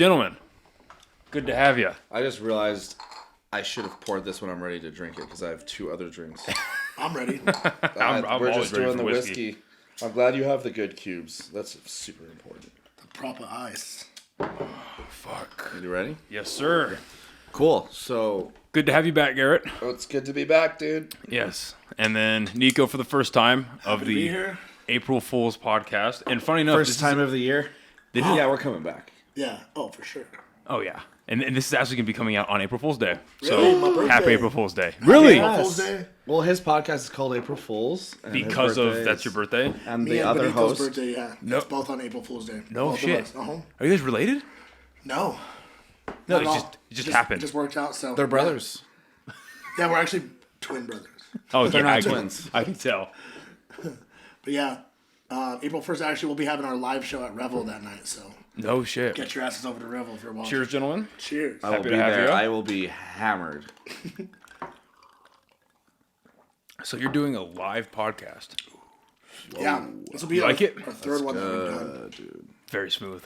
Gentlemen, good to have you. I just realized I should have poured this when I'm ready to drink it because I have 2 other drinks. I'm ready. I'm We're always just ready doing for the whiskey. I'm glad you have the good cubes. That's super important. The proper ice. Fuck. You ready? Yes, sir. Cool. So, Good to have you back, Garrett. it's good to be back, dude. Yes. And then Nico for the first time of Happy to be the here. April Fool's podcast. And funny enough, First time of the year. Yeah, we're coming back. Yeah. Oh, for sure. Oh, yeah. And this is actually going to be coming out on April Fool's Day. Really? My So, birthday. happy April Fool's Day. Really? April Fool's Day. Well, his podcast is called April Fools. And his Because of birthday that's is- your birthday? And Me the and other Benito's host. birthday, yeah. No. It's both on April Fool's Day. No Both shit. Of us. Uh-huh. Are you guys related? No. No, Not at all. it just happened. It just worked out. So They're brothers. Yeah, we're actually twin brothers. Oh, They're yeah, not I can- twins. I can tell. But yeah, April 1st, actually, we'll be having our live show at Revel that night. So No shit. get your asses over to Revel if you're watching. Cheers, gentlemen. Cheers. I will Happy be to have there. you. I will be hammered. So you're doing a live podcast. Yeah. This will be You like it? our third one that we've done. Dude. Very smooth.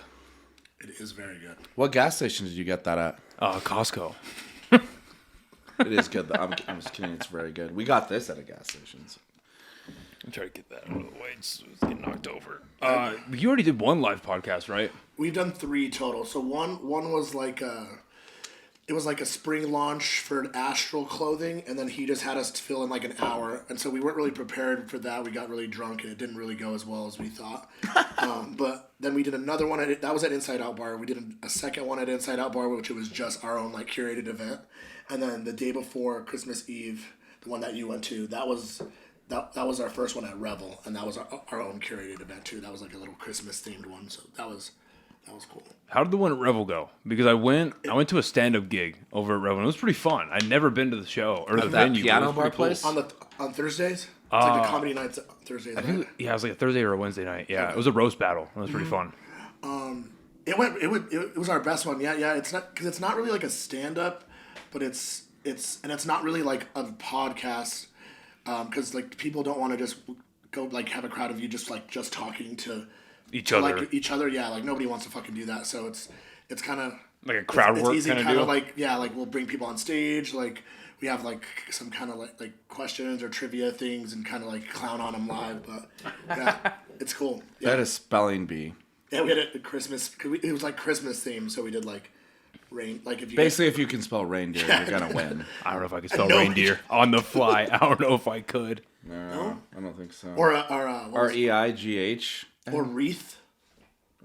It is very good. What gas station did you get that at? Costco. It is good. I'm just kidding. It's very good. We got this at a gas station. So. I'm trying to get that out of the way. It's getting knocked over. You already did one live podcast, right? We've done 3 total. So one was like it was like a spring launch for Astral clothing, and then he just had us fill in like an hour, and so we weren't really prepared for that. We got really drunk, and it didn't really go as well as we thought. But then we did another one that was at Inside Out Bar. We did a second one at Inside Out Bar, which was just our own like curated event, and then the day before Christmas Eve, the one that you went to, that was our first one at Revel, and that was our own curated event too. That was like a little Christmas themed one, so that was cool. How did the one at Revel go? Because I went to a stand-up gig over at Revel. And it was pretty fun. I'd never been to the show or the That venue. but it piano was bar pretty cool. place? On Thursdays, it's like the comedy nights on Thursdays. I think, Right? yeah, it was like a Thursday or a Wednesday night. Yeah, it was a roast battle. It was pretty fun. It was our best one. Yeah. It's not because it's not really like a stand up, but it's not really like a podcast because like people don't want to just go like have a crowd of you just talking to Each other. like each other. Yeah, like nobody wants to fucking do that. So it's kind of Like a crowd work easy kinda kind deal? of like we'll bring people on stage like. We have like some kind of like questions or trivia things and kind of like clown on them live, but yeah, it's cool. Yeah. That is spelling bee. Yeah, we had it at Christmas. It was like Christmas themed, so we did like rain. Like if you Basically, if you can spell reindeer, you're gonna win. I don't know if I could spell No. reindeer on the fly. I don't know if I could. No, I don't think so. or what was it? REIGH. Or wreath.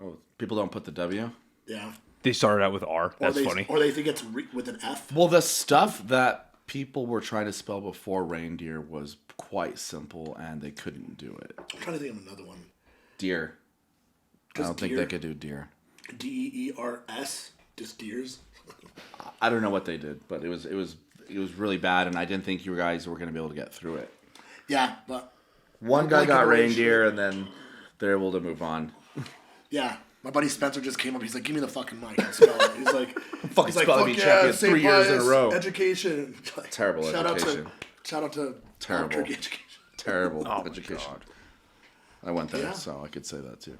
Oh, people don't put the W. Yeah. They started out with R. That's funny. Or they think it's with an F. Well, the stuff that people were trying to spell before reindeer was quite simple, and they couldn't do it. I'm trying to think of another one. Deer. I don't think deer- they could do deer. DEERS, just deers. I don't know what they did, but it was really bad, and I didn't think you guys were gonna be able to get through it. Yeah, but One guy Like got a reindeer, and then they're able to move on. yeah. My buddy Spencer just came up. He's like, "Give me the fucking mic." And spell it. He's like, Fucking spelling bee champion St. 3 years in a Pius row. Education. Like, Terrible education. Shout out to Terrible. Albuquerque Education. Terrible Oh my education. God. I went there, Yeah. so I could say that too.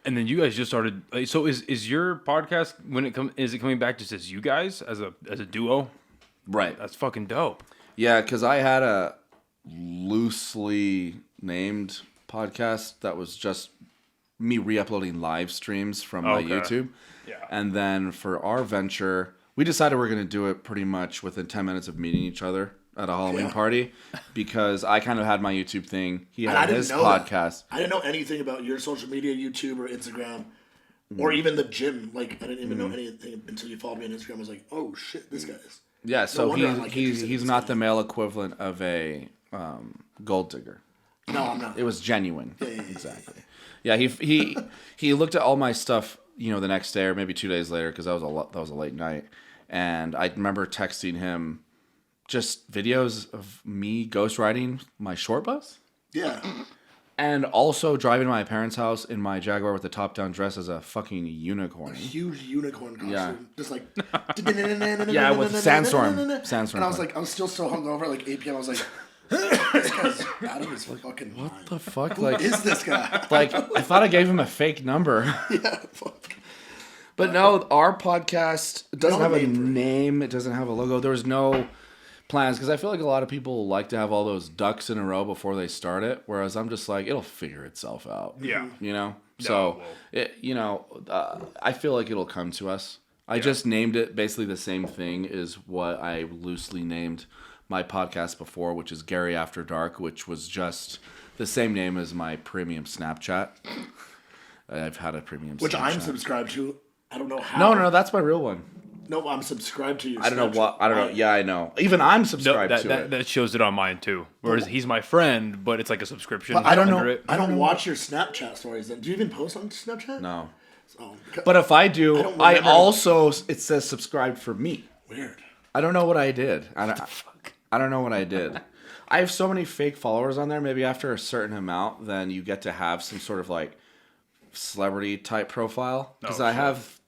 And then you guys just started. So is your podcast is it coming back just as you guys as a duo? Right. That's fucking dope. Yeah, because I had a loosely named podcast that was just me re-uploading live streams from my Okay. YouTube. Yeah. And then for our venture, we decided we're going to do it pretty much within 10 minutes of meeting each other at a Halloween party because I kind of had my YouTube thing. He And I had didn't his know that. podcast. I didn't know anything about your social media, YouTube or Instagram, or even the gym. Like I didn't even know anything until you followed me on Instagram. I was like, "Oh shit, this guy's." Yeah, so wonder I'm, like, he's interested in not this the male equivalent of a gold digger. No, I'm not. It was genuine. yeah. Exactly. Yeah, he looked at all my stuff, the next day or maybe 2 days later because that was a late night, and I remember texting him just videos of me ghost riding my short bus Yeah, and also driving to my parents' house in my Jaguar with the top down dress as a fucking unicorn. huge unicorn costume, Yeah. just like Yeah, with sandstorm. Sandstorm. And I was still so hungover at like 8 p.m. I was like, this guy's out of his fucking mind. What the fuck? Who is this guy? Like I thought I gave him a fake number. Yeah, fuck. But no, our podcast doesn't No have a name for it. name. It doesn't have a logo. There's no plans because I feel like a lot of people like to have all those ducks in a row before they start it. Whereas I'm just like, it'll figure itself out. Yeah. You know? No, So, well. I feel like it'll come to us. I just named it basically the same thing as what I loosely named my podcast before, which is Gary After Dark, which was just the same name as my premium Snapchat. I've had a premium Which Snapchat. I'm subscribed to. I don't know how. No, that's my real one. No, I'm subscribed to your I don't know Snapchat. what. I don't know. Yeah, I know. Even I'm No, subscribed to it. that shows it on mine too. Whereas he's my friend, but it's like a subscription. But I don't under know. It. I don't watch your Snapchat stories. Then do you even post on Snapchat? No. Oh, But if I do, don't I remember. also it says subscribe for me. weird. I don't know what I did. I don't know what I did. I have so many fake followers on there. Maybe after a certain amount, then you get to have some sort of like celebrity type profile. Because I have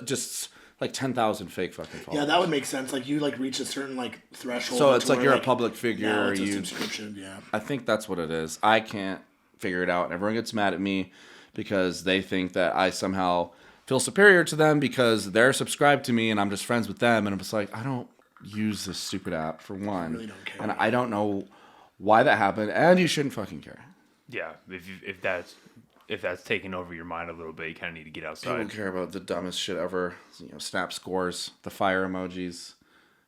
just like 10,000 fake fucking followers. Yeah, that would make sense. Like you like reach a certain like threshold. So it's to like where, you're a public figure. Now it's a You subscription. Yeah. I think that's what it is. I can't figure it out. And everyone gets mad at me because they think that I somehow feel superior to them because they're subscribed to me and I'm just friends with them. And I'm just like, I don't use this stupid app for one. really don't care. And I don't know why that happened. And you shouldn't fucking care. Yeah, if that's taking over your mind a little bit, you kind of need to get People outside. care about the dumbest shit ever. Snap scores, the fire emojis.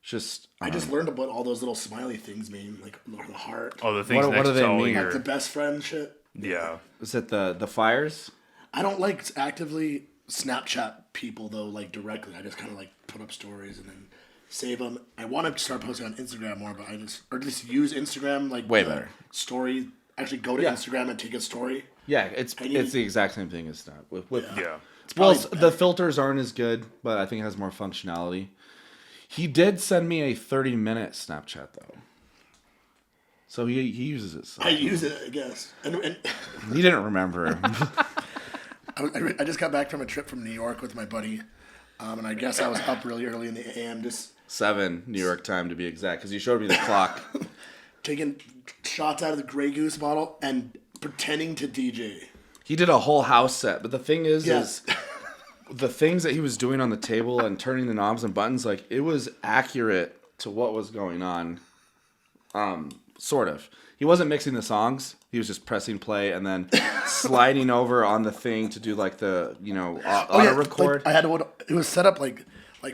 Just I just learned about all those little smiley things mean, like the heart, Oh, the things What next do they to all mean? like your the best friend shit. yeah. is it the fires? I don't like actively Snapchat people though, like directly. I just kind of like put up stories and then save them. I want to start posting on Instagram more, but or just use Instagram like Way the better. story. Actually, go to Yeah. Instagram and take a story. Yeah, it's you- the exact same thing as Snap. With Yeah. Well, probably the filters aren't as good, but I think it has more functionality. He did send me a 30-minute Snapchat though, so he uses it. So. I use it, I guess. And He didn't remember. I just got back from a trip from New York with my buddy, and I guess I was up really early in the AM, just 7 New York time to be exact, because you showed me the clock. taking shots out of the Grey Goose bottle and pretending to DJ. He did a whole house set, but the thing is Yes. the things that he was doing on the table and turning the knobs and buttons, like it was accurate to what was going on. Sort of. He wasn't mixing the songs. He was just pressing play and then sliding over on the thing to do like the auto record Like, I had to. It was set up like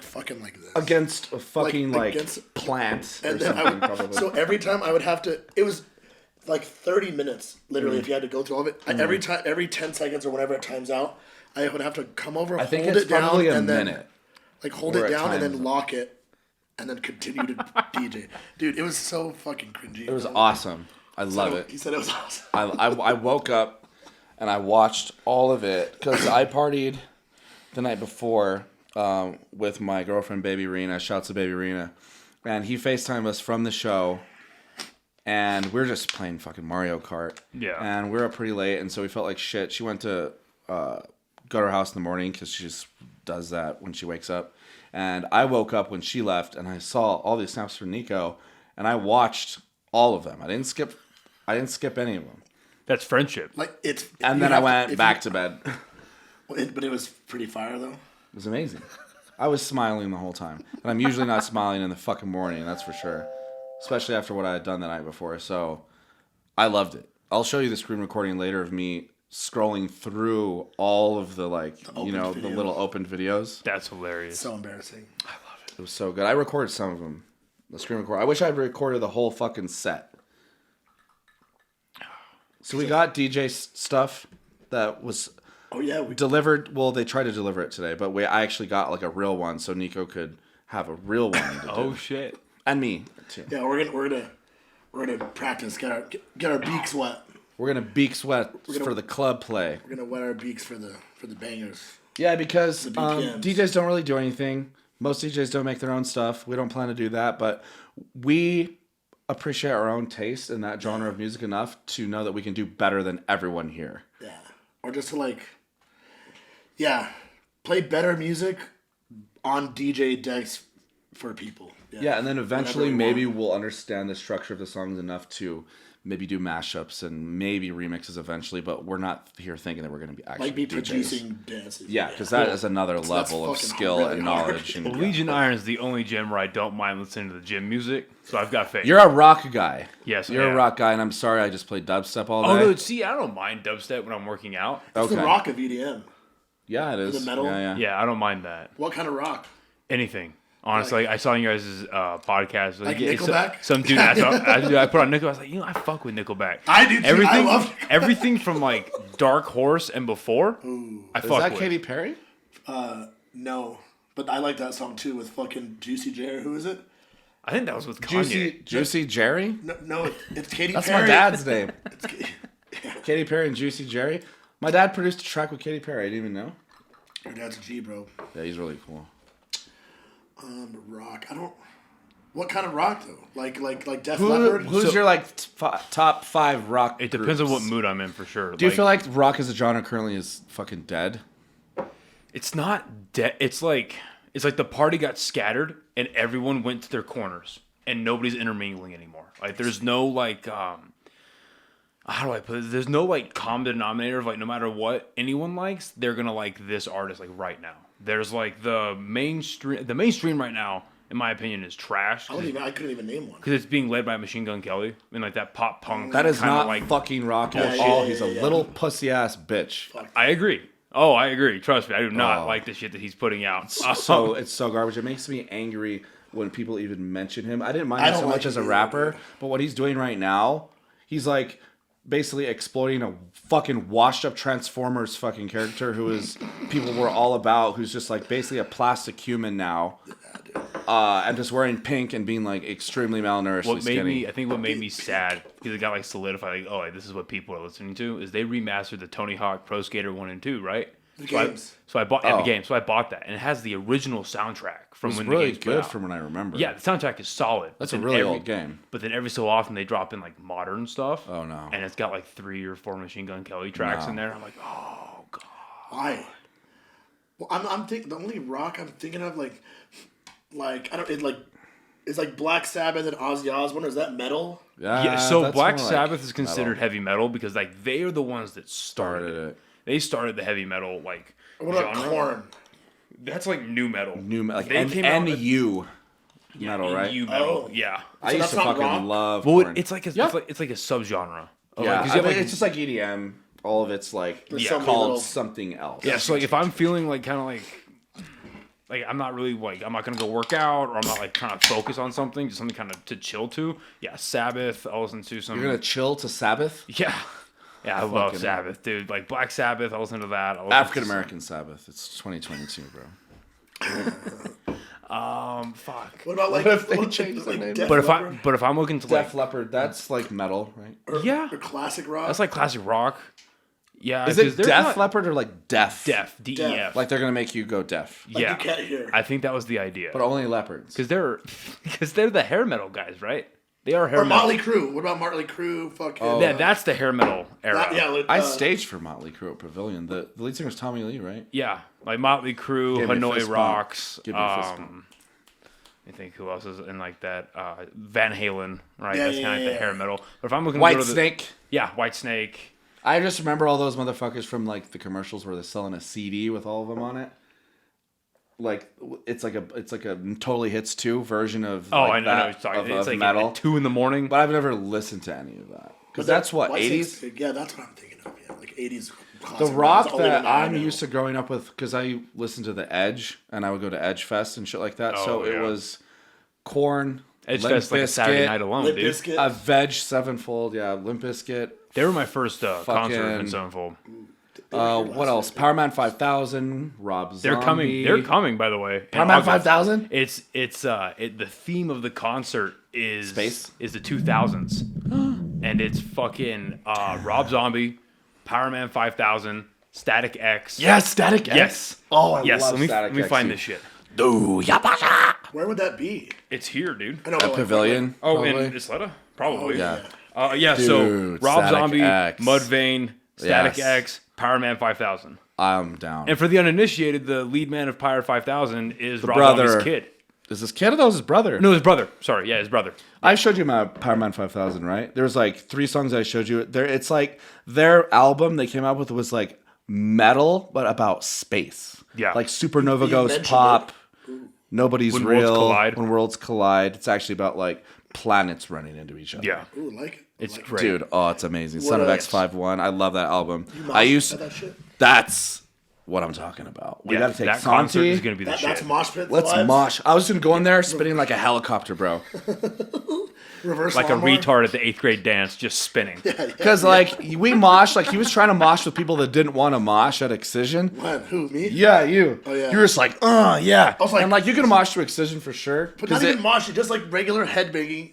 fucking like this. against a fucking like against- plant or And then something. Probably. so every time I would have to. It was like 30 minutes literally if you had to go through all of it. Every time, every 10 seconds or whenever it times out, I would have to come over, I think hold it's it down, probably a and then minute. like hold Or it at down and times- then lock it, and then continue to DJ. Dude, it was so fucking cringy. It was awesome. I love it. He said it was awesome. I woke up and I watched all of it because I partied the night before with my girlfriend, Baby Rena. Shouts to Baby Rena. And he FaceTimed us from the show. And we were just playing fucking Mario Kart. Yeah. And we were up pretty late. And so we felt like shit. She went to go to her house in the morning because she just does that when she wakes up. And I woke up when she left and I saw all these snaps from Nico. And I watched all of them. I didn't skip any of them. That's friendship. Like it's. And you then I have went if back you- to bed. But it was pretty fire though. It was amazing. I was smiling the whole time. And I'm usually not smiling in the fucking morning, that's for sure. Especially after what I had done the night before. So I loved it. I'll show you the screen recording later of me scrolling through all of the the videos. little opened videos. That's hilarious. So embarrassing. It was so good. I recorded some of them. The screen record. I wish I had recorded the whole fucking set. So we got DJ stuff that was Oh yeah, we delivered. Well, they tried to deliver it today, but I actually got like a real one, so Nico could have a real one to do. Oh shit. And me too. Yeah, we're gonna practice. Get our beaks wet. We're gonna beak sweat for the club play. We're gonna wet our beaks for the bangers. Yeah, because BPMs. DJs don't really do anything. Most DJs don't make their own stuff. We don't plan to do that, but we appreciate our own taste in that genre of music enough to know that we can do better than everyone here. Yeah, or just to play better music on DJ decks for people. Yeah, and then eventually we maybe want. we'll understand the structure of the songs enough to maybe do mashups and maybe remixes eventually, but we're not here thinking that we're going to be actually Like be DJs. producing dances. Yeah, because that is another level of fucking skill really and hard. knowledge. And, Well, Legion Iron is the only gym where I don't mind listening to the gym music, so I've got faith. You're a rock guy. Yes, You're yeah. a rock guy, and I'm sorry I just played dubstep all day. Oh no, see, I don't mind dubstep when I'm working out. It's the rock of EDM. Yeah, it is. The metal? Yeah. Yeah, I don't mind that. What kind of rock? Anything. Honestly, I saw you guys' podcast. Like it's Nickelback? Some dude, I put on Nico. I was like, I fuck with Nickelback. I do too. Everything, I love everything from like Dark Horse and before. I Is fuck that with. Katy Perry? No, but I like that song too with fucking Juicy J. Who is it? I think that was with Kanye. Juicy Jerry? No, it's Katy That's Perry. my dad's name. It's Katy Perry and Juicy Jerry. My dad produced a track with Katy Perry. I didn't even know. Your dad's a G, bro. Yeah, he's really cool. Rock. I don't. What kind of rock though? Like Def Leppard. Who's your like top 5 rock? It depends on groups? what mood I'm in for sure. Do you feel like rock as a genre currently is fucking dead? it's not dead? It's like the party got scattered and everyone went to their corners and nobody's intermingling anymore. Like there's no like how do I put it? There's no like common denominator of like no matter what anyone likes, they're gonna like this artist like right now. There's like the mainstream right now, in my opinion, is trash I couldn't even name one. because it's being led by Machine Gun Kelly and like that pop punk. That is kinda not like. fucking rock at Yeah, all. yeah, He's yeah, a yeah. little pussy ass bitch. I agree. Oh, I agree. Trust me, I do not Oh. like the shit that he's putting out. So it's so garbage. It makes me angry when people even mention him. I didn't mind I him don't so like much as a him either, rapper, dude. but what he's doing right now, he's like basically exploiting a fucking washed up Transformers fucking character who is people were all about, who's just like basically a plastic human now. And just wearing pink and being like extremely malnourished and skinny. I think what made me sad because it got like solidified. Like, oh, like, this is what people are listening to. Is they remastered the Tony Hawk Pro Skater 1 and 2, right? The games. So I bought the Oh. game. So I bought that, and it has the original soundtrack from It's when really the game's good out. from what I remember. Yeah, the soundtrack is solid. That's But a then really old game. But then every so often they drop in like modern stuff. Oh, no. And it's got like 3 or 4 Machine Gun Kelly tracks No. in there. I'm like, oh god. Why? Well, I'm thinking the only rock I'm thinking of like I don't it's like Black Sabbath and Ozzy Osbourne. Is that metal? Yeah. So that's Black more like Sabbath is considered metal. heavy metal because like they are the ones that started Started it. it. They started the heavy metal like What about genre. Korn? That's like new metal. Like They came out with- NU metal, right? New metal. Oh. Yeah. I So used to that's not fucking rock? love Well, Korn. it's like a subgenre. Of, Yeah, like, 'cause I you have, mean, like- it's just like EDM. All of it's like There's Yeah. so many called little- something else. yeah. So like if I'm feeling like kind of like I'm not really like I'm not gonna go work out or I'm not like trying to focus on something, just something kind of to chill to. Yeah, Sabbath. I'll listen to some. You're gonna chill to Sabbath. Yeah. Yeah, I love Fucking- Sabbath, dude. Like Black Sabbath, I'll listen to that. I'll listen to African American Sabbath. It's 2022, bro. fuck. What about like What if they change their name? Def But Leppard? if I'm looking to Def like Leppard. That's like metal, right? yeah, or classic rock? that's like classic rock. Yeah, Is 'cause it they're Def not- Leppard or like deaf? Deaf, DEF. Like they're gonna make you go deaf, Like yeah, you can't hear. I think that was the idea. but only leopards. Because they're the hair metal guys, right? They are hair Or metal. Motley Crue. What about Motley Crue? Fucking. Oh. Yeah, that's the hair metal era. I staged for Motley Crue at Pavilion. The lead singer's Tommy Lee, right? Yeah, like Motley Crue, Give me a Hanoi fist bump. Rocks. Give me a fist bump. I think who else is in like that? Van Halen, right? Yeah, That's yeah, kind of like yeah. the hair metal. But if I'm looking to White go to the, Snake. yeah, White Snake. I just remember all those motherfuckers from like the commercials where they're selling a CD with all of them on it. Like it's like a Totally Hits 2 version of Oh, like I know that, what you're talking. of It's like metal. at 2 a.m. But I've never listened to any of that because But that's what White 80s. Snake- Yeah, that's what I'm thinking of. Yeah, like 80s. The classic rock That's only that one I I'm know. used to growing up with, because I listened to The Edge and I would go to Edge Fest and shit like that. Oh, So it yeah. was Korn, Edge Limp Fest like a Saturday Bizkit, night alone, Limp dude. Bizkit. Avenged Sevenfold, yeah, Limp Bizkit. They were my first concert Fucking- in Sevenfold. What else? Power Man 5000, Rob Zombie. They're coming. They're coming. By the way, in Power Man August. 5000. It's the theme of the concert is Space? is the 2000s, and it's fucking Rob Zombie, Power Man 5000, Static X. Yes, Static X. Yes. Oh, I yes. love Let me Static X. find this shit. Where would that be? It's here, dude. I know. At but, like, Pavilion. Oh, probably. in Isleta? Probably. Oh, yeah. Yeah. So Dude, Rob Static Zombie, X. Mudvayne, Static Yes. X, Power Man 5000. I'm down. And for the uninitiated, the lead man of Pirate 5000 is Rob brother. Zombie's kid. Is this kid or that was his brother? No, his brother. Sorry, yeah, his brother. I showed you my Power Man 5000, right? There's like 3 songs I showed you. There, it's like their album they came out with was like metal, but about space. Yeah. Like Supernova You Goes mentioned Pop. Nobody's When real. Worlds Collide. When Worlds Collide. It's actually about like planets running into each other. Yeah, Ooh, like it. it's Like it. great. Dude, oh, it's amazing. Son of else? X51. I love that album. You I mosh used pit that shit? That's what I'm talking about. We Yeah, gotta take that concert Santi. is gonna be the That's shit. mosh pit. Let's vibes? mosh. I was gonna go in there spinning like a helicopter, bro. Reverse Like a lawnmower. retard at the 8th grade dance, just spinning. Because like we mosh, like he was trying to mosh with people that didn't want to mosh at Excision. When? Who? Me? Yeah, you. Oh, yeah. You were just like, yeah. I was like- and like you can mosh to Excision for sure. But not even moshing, just like regular headbanging,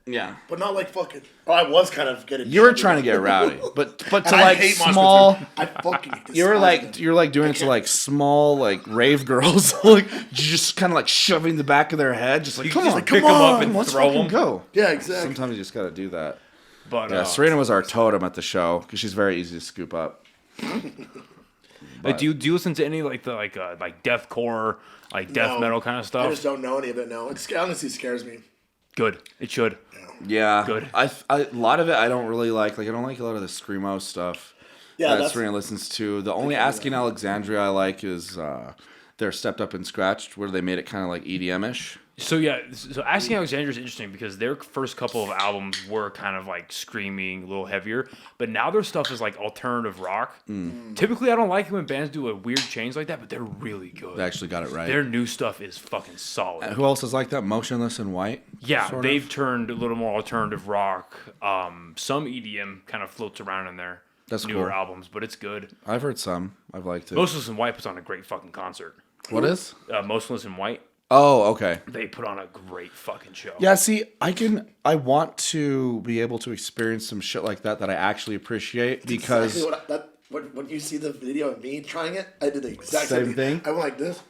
yeah. but not like fucking. Oh, I was kind of getting. You were trying to get rowdy, but to And I like hate mosh small. pits. I fucking. You're despise like them. you're like doing it to like small like rave girls, like just kind of like shoving the back of their head, just like You come just on, like come pick 'em up on, and let's throw fucking 'em. go. Yeah, exactly. Sometimes you just got to do that. But Yeah, Serena was our totem at the show because she's very easy to scoop up. like, do you listen to any like the like deathcore, like death No. metal kind of I stuff? just don't know any of it. No, it honestly scares me. Good. It should. Yeah, Good. I a lot of it I don't really like. Like I don't like a lot of the screamo stuff Yeah, that that's Serena listens to. The only Asking Alexandria I like is their Stepped Up and Scratched, where they made it kind of like EDM-ish. So yeah, so Asking Alexandria is interesting because their first couple of albums were kind of like screaming, a little heavier, but now their stuff is like alternative rock. Typically, I don't like it when bands do a weird change like that, but they're really good. They actually got it right. Their new stuff is fucking solid. Who else is like that? Motionless in White. Yeah, sort they've of? turned a little more alternative rock. Some EDM kind of floats around in their That's newer cool. albums, but it's good. I've heard some. I've liked it. Motionless in White puts on a great fucking concert. What is? Motionless in White, Oh, okay. they put on a great fucking show. Yeah, see, I want to be able to experience some shit like that I actually appreciate because Exactly when you see the video of me trying it, I did the exact Same thing? I went like this.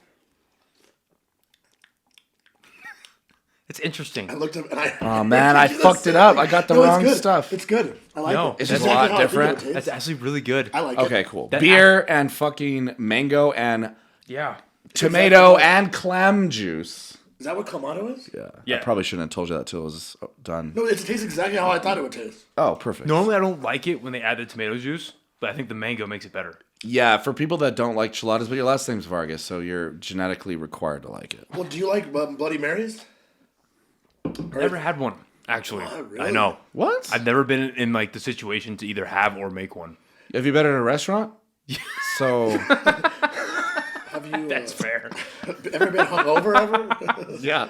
It's interesting. I looked up and I. Oh, man, I fucked it up. I got the No, it's wrong good. stuff. It's good. I like No, it. it's just a lot how I think it different. tastes. That's actually really good. I like it. Okay, cool. That- Beer and fucking mango and Yeah. tomato exactly- and clam juice. Is that what Clamato is? Yeah. Yeah. I probably shouldn't have told you that till it was done. No, it tastes exactly how I thought it would taste. Oh, perfect. Normally, I don't like it when they add the tomato juice, but I think the mango makes it better. Yeah, for people that don't like chiladas, but your last name's Vargas, so you're genetically required to like it. Well, do you like Bloody Marys? Never had one, actually. Oh, really? I know. What? I've never been in like the situation to either have or make one. Have you been in a restaurant? So Have you That's fair. ever been hungover ever? yeah.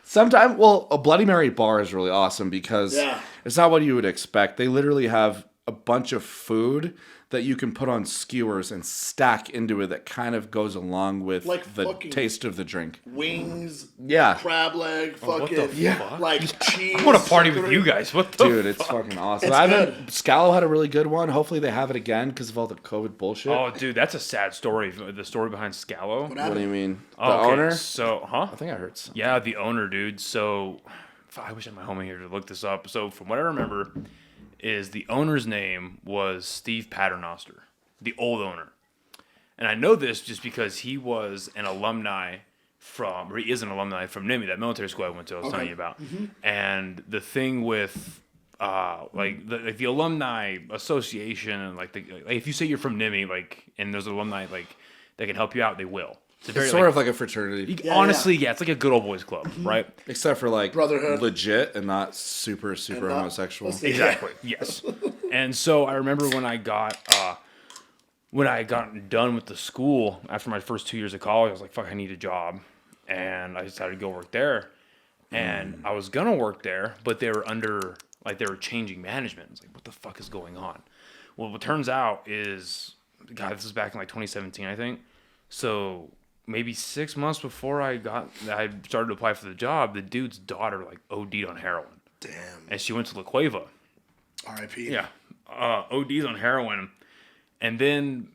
Sometimes, well, a Bloody Mary bar is really awesome because Yeah. it's not what you would expect. They literally have a bunch of food that you can put on skewers and stack into it that kind of goes along with Like the fucking- taste of the drink. Wings, Yeah. crab leg, what fucking the fuck? like cheese. I want to party with you guys. What the Dude, it's fuck? fucking awesome. It's I haven't. Scalo had a really good one. Hopefully they have it again because of all the COVID bullshit. Oh, dude, that's a sad story. The story behind Scalo. What do you mean? The Oh, okay, owner? So, huh? I think I heard some. Yeah, the owner, dude. So, I wish I had my homie here to look this up. So, from what I remember, is the owner's name was Steve Paternoster, the old owner. And I know this just because he was an alumni from, or he is an alumni from NIMI, that military school I went to, I was telling you about. And the thing with, like the alumni association, and like if you say you're from NIMI, like, and there's alumni like that can help you out, they will. It's, It's sort of like a fraternity, honestly, yeah, it's like a good old boys club, right? except for like Brotherhood. legit and not super not- homosexual. let's see. Exactly. Yes. And so I remember when I got done with the school after my first 2 years of college, I was like, "Fuck, I need a job," and I decided to go work there. And I was gonna work there, but they were they were changing management. I was like, "What the fuck is going on?" Well, what turns out is, God, this was back in like 2017, I think. So maybe 6 months before I started to apply for the job, the dude's daughter like OD'd on heroin, Damn. and she went to La Cueva. R.I.P. Yeah, ODs on heroin, and then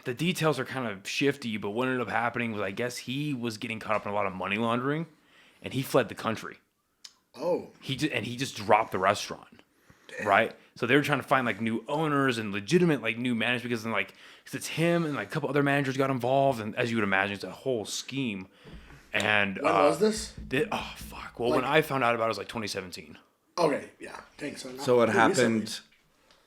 the details are kind of shifty. But what ended up happening was, I guess he was getting caught up in a lot of money laundering, and he fled the country. Oh. He just dropped the restaurant, right? So they were trying to find like new owners and legitimate like new managers because it's him and like a couple other managers got involved, and as you would imagine, it's a whole scheme. And When was this? Oh fuck! Well, when I found out about it, it was like 2017. Okay, yeah. Thanks. So it happened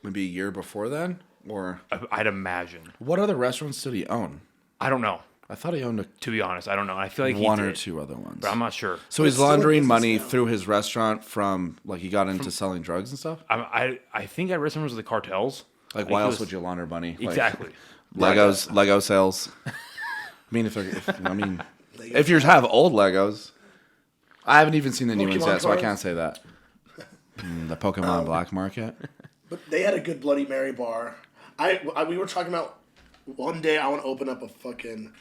maybe a year before then, or I'd imagine. what other restaurants did he own? I don't know. I thought he owned To be honest, I don't know. I feel like one he or did, two other ones. but I'm not sure. So he's still in laundering business money now. through his restaurant from like he got into selling drugs and stuff. I think I read some of the cartels. Like why else would you launder money? Like, Exactly. Lego sales. I mean, if you have old Legos, I haven't even seen the new ones Pokemon yet, so I cards? can't say that. The Pokemon black market. But they had a good Bloody Mary bar. We were talking about one day I want to open up a fucking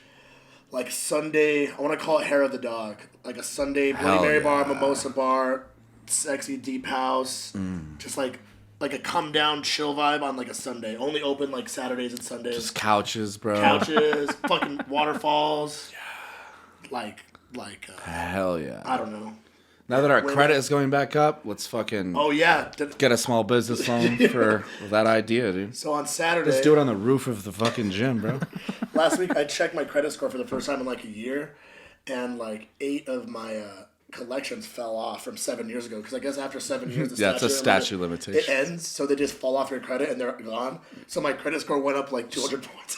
like Sunday. I want to call it Hair of the Dog, like a Sunday Bloody Hell Mary yeah. bar, mimosa bar, sexy deep house, just like a come down chill vibe on like a Sunday. Only open like Saturdays and Sundays. Just couches, bro. Couches, fucking waterfalls. Like Hell yeah. I don't know. Now that our credit is going back up, let's fucking Oh yeah. get a small business loan for that idea, dude. So on Saturday, Let's do it on the roof of the fucking gym, bro. last week I checked my credit score for the first time in like a year, and like 8 of my collections fell off from 7 years ago. Because I guess after 7 years, the Yeah, it's a statute statute limitation. It ends, so they just fall off your credit and they're gone. So my credit score went up like 200 points.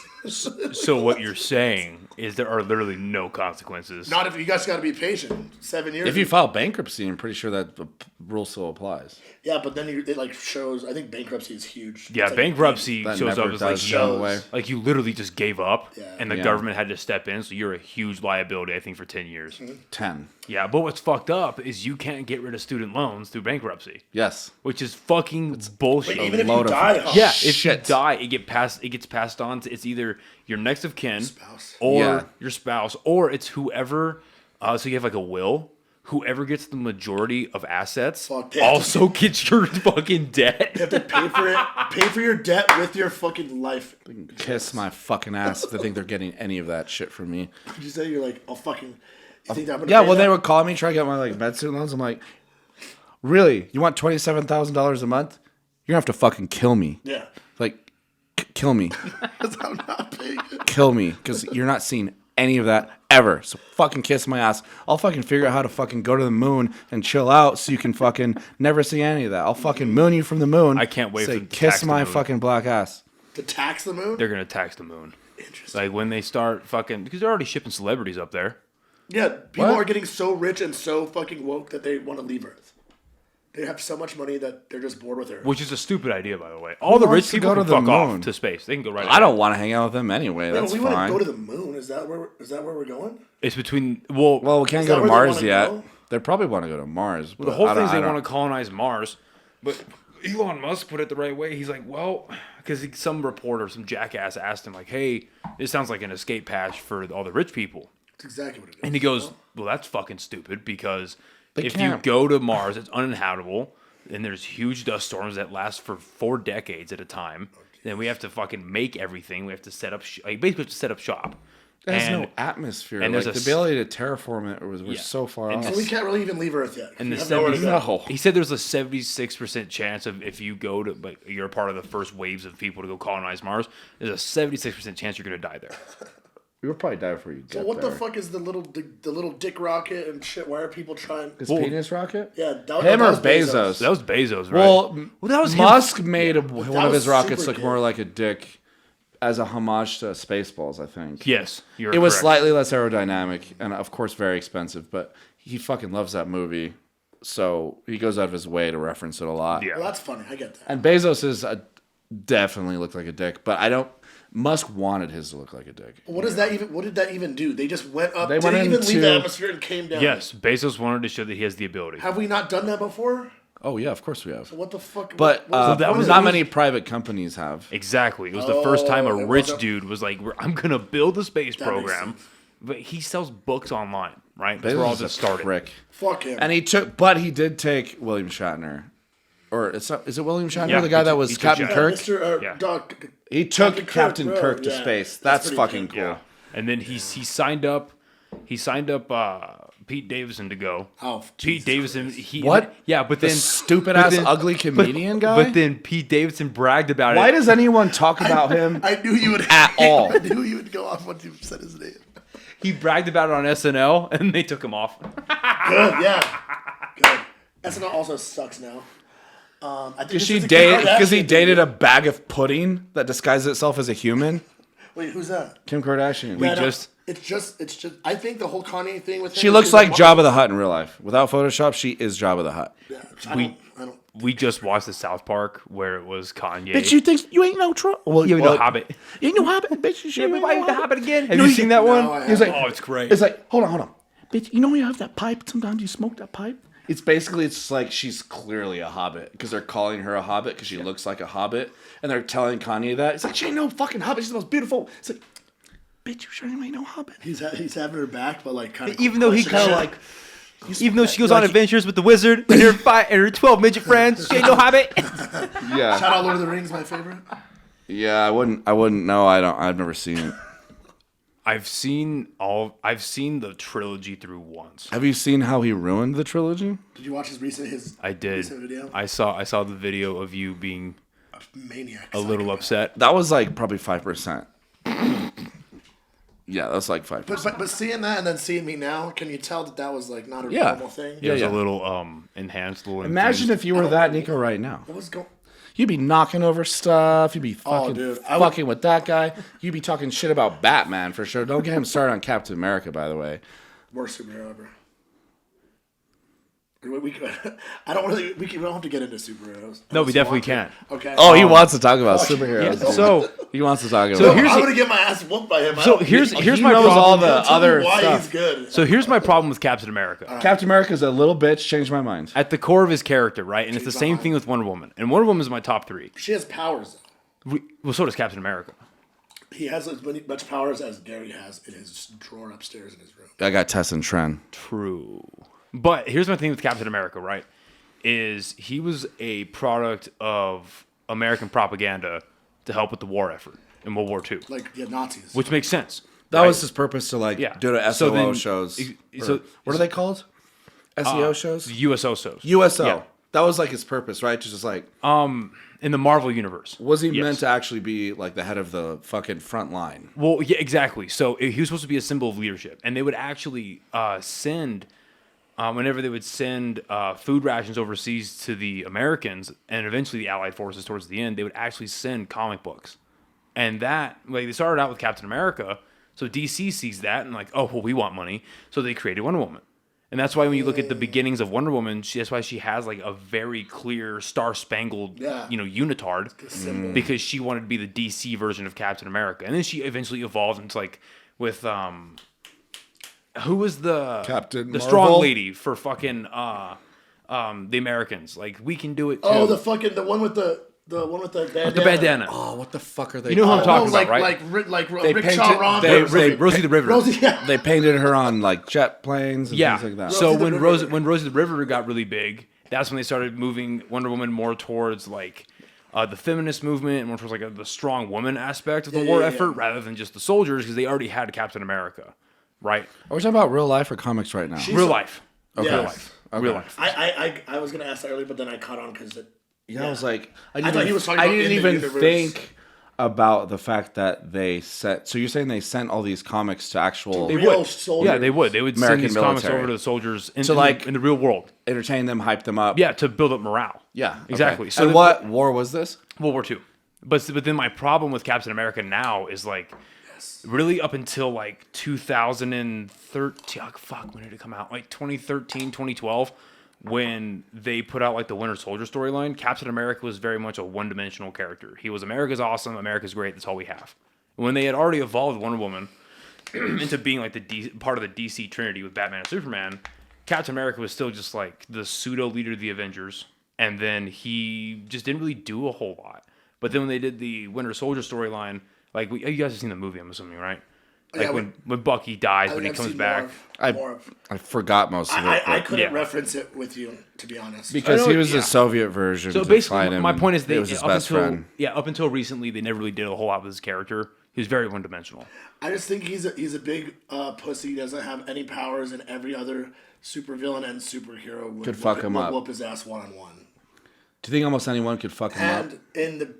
So what you're saying is there are literally no consequences. Not if you guys got to be patient. 7 years. If you file bankruptcy, I'm pretty sure that the rule still applies. Yeah, but then it like shows. I think bankruptcy is huge. Yeah, It's like- bankruptcy That shows never up as like does go away. like you literally just gave up, Yeah. and the Yeah. government had to step in. So you're a huge liability, I think, for 10 years. 10. Yeah, but what's fucked up is you can't get rid of student loans through bankruptcy, Yes. which is fucking bullshit. But even if load you of- die, huh? Yeah, if you Shit. die, it gets passed on to it's either your next of kin Spouse. or Yeah. your spouse, or it's whoever. So you have like a will. Whoever gets the majority of assets Fuck that. also gets your fucking debt. You have to pay for it. Pay for your debt with your fucking life. Kiss my fucking ass if they think they're getting any of that shit from me. Did you say you're like, oh fucking? You think I'm gonna Yeah, pay well, that? they would call me, try to get my like med student loans. I'm like, really? You want $27,000 a month? You're gonna have to fucking kill me. Yeah. Like, kill me. Because I'm not paying it. Kill me. Because you're not seeing any of that ever. So fucking kiss my ass. I'll fucking figure out how to fucking go to the moon and chill out so you can fucking never see any of that. I'll fucking moon you from the moon. I can't wait say, for them to kiss tax the my moon. fucking black ass. To tax the moon? They're gonna tax the moon. Interesting. Like when they start fucking, because they're already shipping celebrities up there. Yeah, people What? are getting so rich and so fucking woke that they want to leave Earth. They have so much money that they're just bored with Earth. Which is a stupid idea, by the way. All the wants rich to people go can to the fuck off moon? to space. They can go right. I don't want to hang out with them anyway. No, That's we want to fine. go to the moon. Is that where we're going? It's between well, Well, we can't Is go that to where they Mars wanna yet. go? They probably want to go to Mars. the but whole I thing is don't- they I want to don't- colonize Mars. But Elon Musk put it the right way. He's like, well, because some reporter, some jackass asked him like, hey, this sounds like an escape patch for all the rich people. That's exactly what it is. And he goes, well, that's fucking stupid because if you can't- go to Mars, it's uninhabitable, and there's huge dust storms that last for 4 decades at a time. Then we have to fucking make everything. We have to set up, basically have to set up shop. It has And- no atmosphere. and Like, there's the a ability to terraform it was Yeah. so far And off. So we can't really even leave Earth yet. And We the have nowhere to 70s, go. No. he said there's a 76% chance of if you go to, like, you're a part of the first waves of people to go colonize Mars, there's a 76% chance you're going to die there. We would probably die before you get So what there. the fuck is the little dick rocket and shit? Why are people trying? His Well, penis rocket? Yeah, Him that or was Bezos? That was Bezos, right? Well, that was him. Musk made one that of was his rockets super look gay. more like a dick as a homage to Spaceballs, I think. Yes, you're It was correct. slightly less aerodynamic and, of course, very expensive, but he fucking loves that movie, so he goes out of his way to reference it a lot. Yeah. Well, that's funny. I get that. And Bezos is definitely looked like a dick, but I don't. Musk wanted his to look like a dick. What does that even? What did that even do? They just went up. They Did went it even leave into- the atmosphere and came down? Yes, Bezos wanted to show that he has the ability. Have we not done that before? Oh yeah, of course we have. What the fuck? But that was- not many private companies have. Exactly. It was the first time a it rich wasn't- dude was like, I'm going to build a space makes program. sense. But he sells books online, right? That's where Bezos all is this a started. prick. Fuck him. And he did take William Shatner, or is it William Shatner, Yeah, the guy he that took- was he took Captain Shatner. Kirk? Mr. Yeah. Doc, He took Captain bro, Kirk to yeah. space. That's pretty fucking cool. cool. Yeah. And then he signed up. He signed up Pete Davidson to go. Oh, Pete Jesus Davidson. Christ. He What? Yeah, but The then stupid but ass then- ugly comedian guy. But then Pete Davidson bragged about Why it. does anyone talk about him? I knew you would At all. I knew you would go off once you said his name. He bragged about it on SNL, and they took him off. Good, yeah. Good. SNL also sucks now. I think Because he dated a bag of pudding that disguises itself as a human. Wait, who's that? Kim Kardashian. It's just. I think the whole Kanye thing with him. She looks like Jabba the Hutt in real life. Without Photoshop, she is Jabba the Hutt. Yeah, I don't. We just watched the South Park where it was Kanye. Bitch, you think you ain't no Trump? Well, you ain't no Hobbit. You ain't no Hobbit, bitch. You Yeah, ain't why no the Hobbit. Hobbit again? Have you seen that one? No, I He's like, oh, it's great. It's like, hold on. Bitch, you know you have that pipe? Sometimes you smoke that pipe? It's like she's clearly a hobbit because they're calling her a hobbit because she looks like a hobbit. And they're telling Kanye that. It's like, she ain't no fucking hobbit. She's the most beautiful. It's like, bitch, you sure you ain't no hobbit? He's having her back, but like kind of. Even though he kind of like. Even though she goes on adventures with the wizard and her 12 midget friends, she ain't no hobbit. Yeah. Shout out Lord of the Rings, my favorite. Yeah, I wouldn't know. I've never seen it. I've seen the trilogy through once. Have you seen how he ruined the trilogy? Did you watch I did. recent video? I saw the video of you being A maniac. a little upset. That was like probably 5%. Yeah, that's like 5%. But seeing that and then seeing me now, can you tell that was like not a Yeah. normal thing? It was a little enhanced, a little Imagine infused. if you were that Nico right now. What was going? You'd be knocking over stuff. You'd be fucking dude. fucking with that guy. You'd be talking shit about Batman for sure. Don't get him started on Captain America, by the way. Worst superhero ever. I don't really. We don't have to get into superheroes. No, we definitely can't. Okay. Oh, he wants to talk about superheroes. Yeah, so He wants to talk about. So here's I'm the- gonna get my ass whooped by him. So here's my knows problem. all the Tell me other why stuff. he's good. So here's my problem with Captain America. Captain America's a little bitch. Changed my mind. At the core of his character, right? And it's the same thing with Wonder Woman. And Wonder Woman is my top 3. She has powers. Well, so does Captain America. He has as much powers as Garrett has in his drawer upstairs in his room. I got Tess and Tren. True. But here's my thing with Captain America, right? Is he was a product of American propaganda to help with the war effort in World War II. Like Nazis. Which makes sense. That was his purpose to do the SOO So then- shows. so- What are they called? SEO shows? USO. USO. Yeah. That was like his purpose, right? Just like In the Marvel universe. was he Yes. meant to actually be like the head of the fucking front line? Well, yeah, exactly. So he was supposed to be a symbol of leadership, and they would actually send, whenever they would send food rations overseas to the Americans and eventually the Allied forces towards the end, they would actually send comic books, and that like they started out with Captain America. So DC sees that and like, oh well, we want money, so they created Wonder Woman. And that's why when you look at the beginnings of Wonder Woman, that's why she has like a very clear star-spangled, unitard, because she wanted to be the DC version of Captain America. And then she eventually evolved into like with who was the Captain the Marvel? strong lady for fucking the Americans? Like we can do it too. Oh, the one with the bandana. The bandana. Oh, what the fuck are they? You know who I'm talking like, about, right? Like They Rickshaw painted- Ron. they- Rosie the Riveter. Rosie, yeah. They painted her on like jet planes and Yeah. things like that. So Rosie the when Riveter. Rosie the Riveter got really big, that's when they started moving Wonder Woman more towards like the feminist movement and more towards like the strong woman aspect of the war effort rather than just the soldiers because they already had Captain America, right? Are we talking about real life or comics right now? Real life. Okay. Real life. Okay. Real life. I was gonna ask that earlier, but then I caught on because Yeah, I was like, I thought he was talking I about didn't in the even universe. think about the fact that they sent. So you're saying they sent all these comics to actual They real would. soldiers. Yeah, they would. They would American send these comics military. over to the soldiers in, So, like- in the real world. entertain them, hype them up. Yeah, to build up morale. yeah, Exactly. Okay. So and the- what war was this? World War II. But then my problem with Captain America now is like really up until like 2013. Oh, fuck, when did it come out? Like 2013, 2012, when they put out like the Winter Soldier storyline. Captain America was very much a one-dimensional character. He was America's awesome, America's great. That's all we have. When they had already evolved Wonder Woman into being like part of the DC Trinity with Batman and Superman, Captain America was still just like the pseudo leader of the Avengers, and then he just didn't really do a whole lot. But then when they did the Winter Soldier storyline, like you guys have seen the movie, I'm assuming, right? Like Yeah, when Bucky dies, but he I've comes seen back. more of- I forgot most of it. I couldn't Yeah. reference it with you, to be honest. because I know, he was yeah. the Soviet version. So to basically, fight him, my point is it they was his up best until friend. up until recently they never really did a whole lot with his character. He was very one-dimensional. I just think he's a big pussy. He doesn't have any powers, and every other supervillain and superhero would Could fuck him up. whoop his ass one-on-one. Do you think almost anyone could fuck him up? And in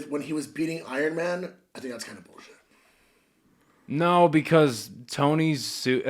when he was beating Iron Man, I think that's kind of bullshit. No, because Tony's suit,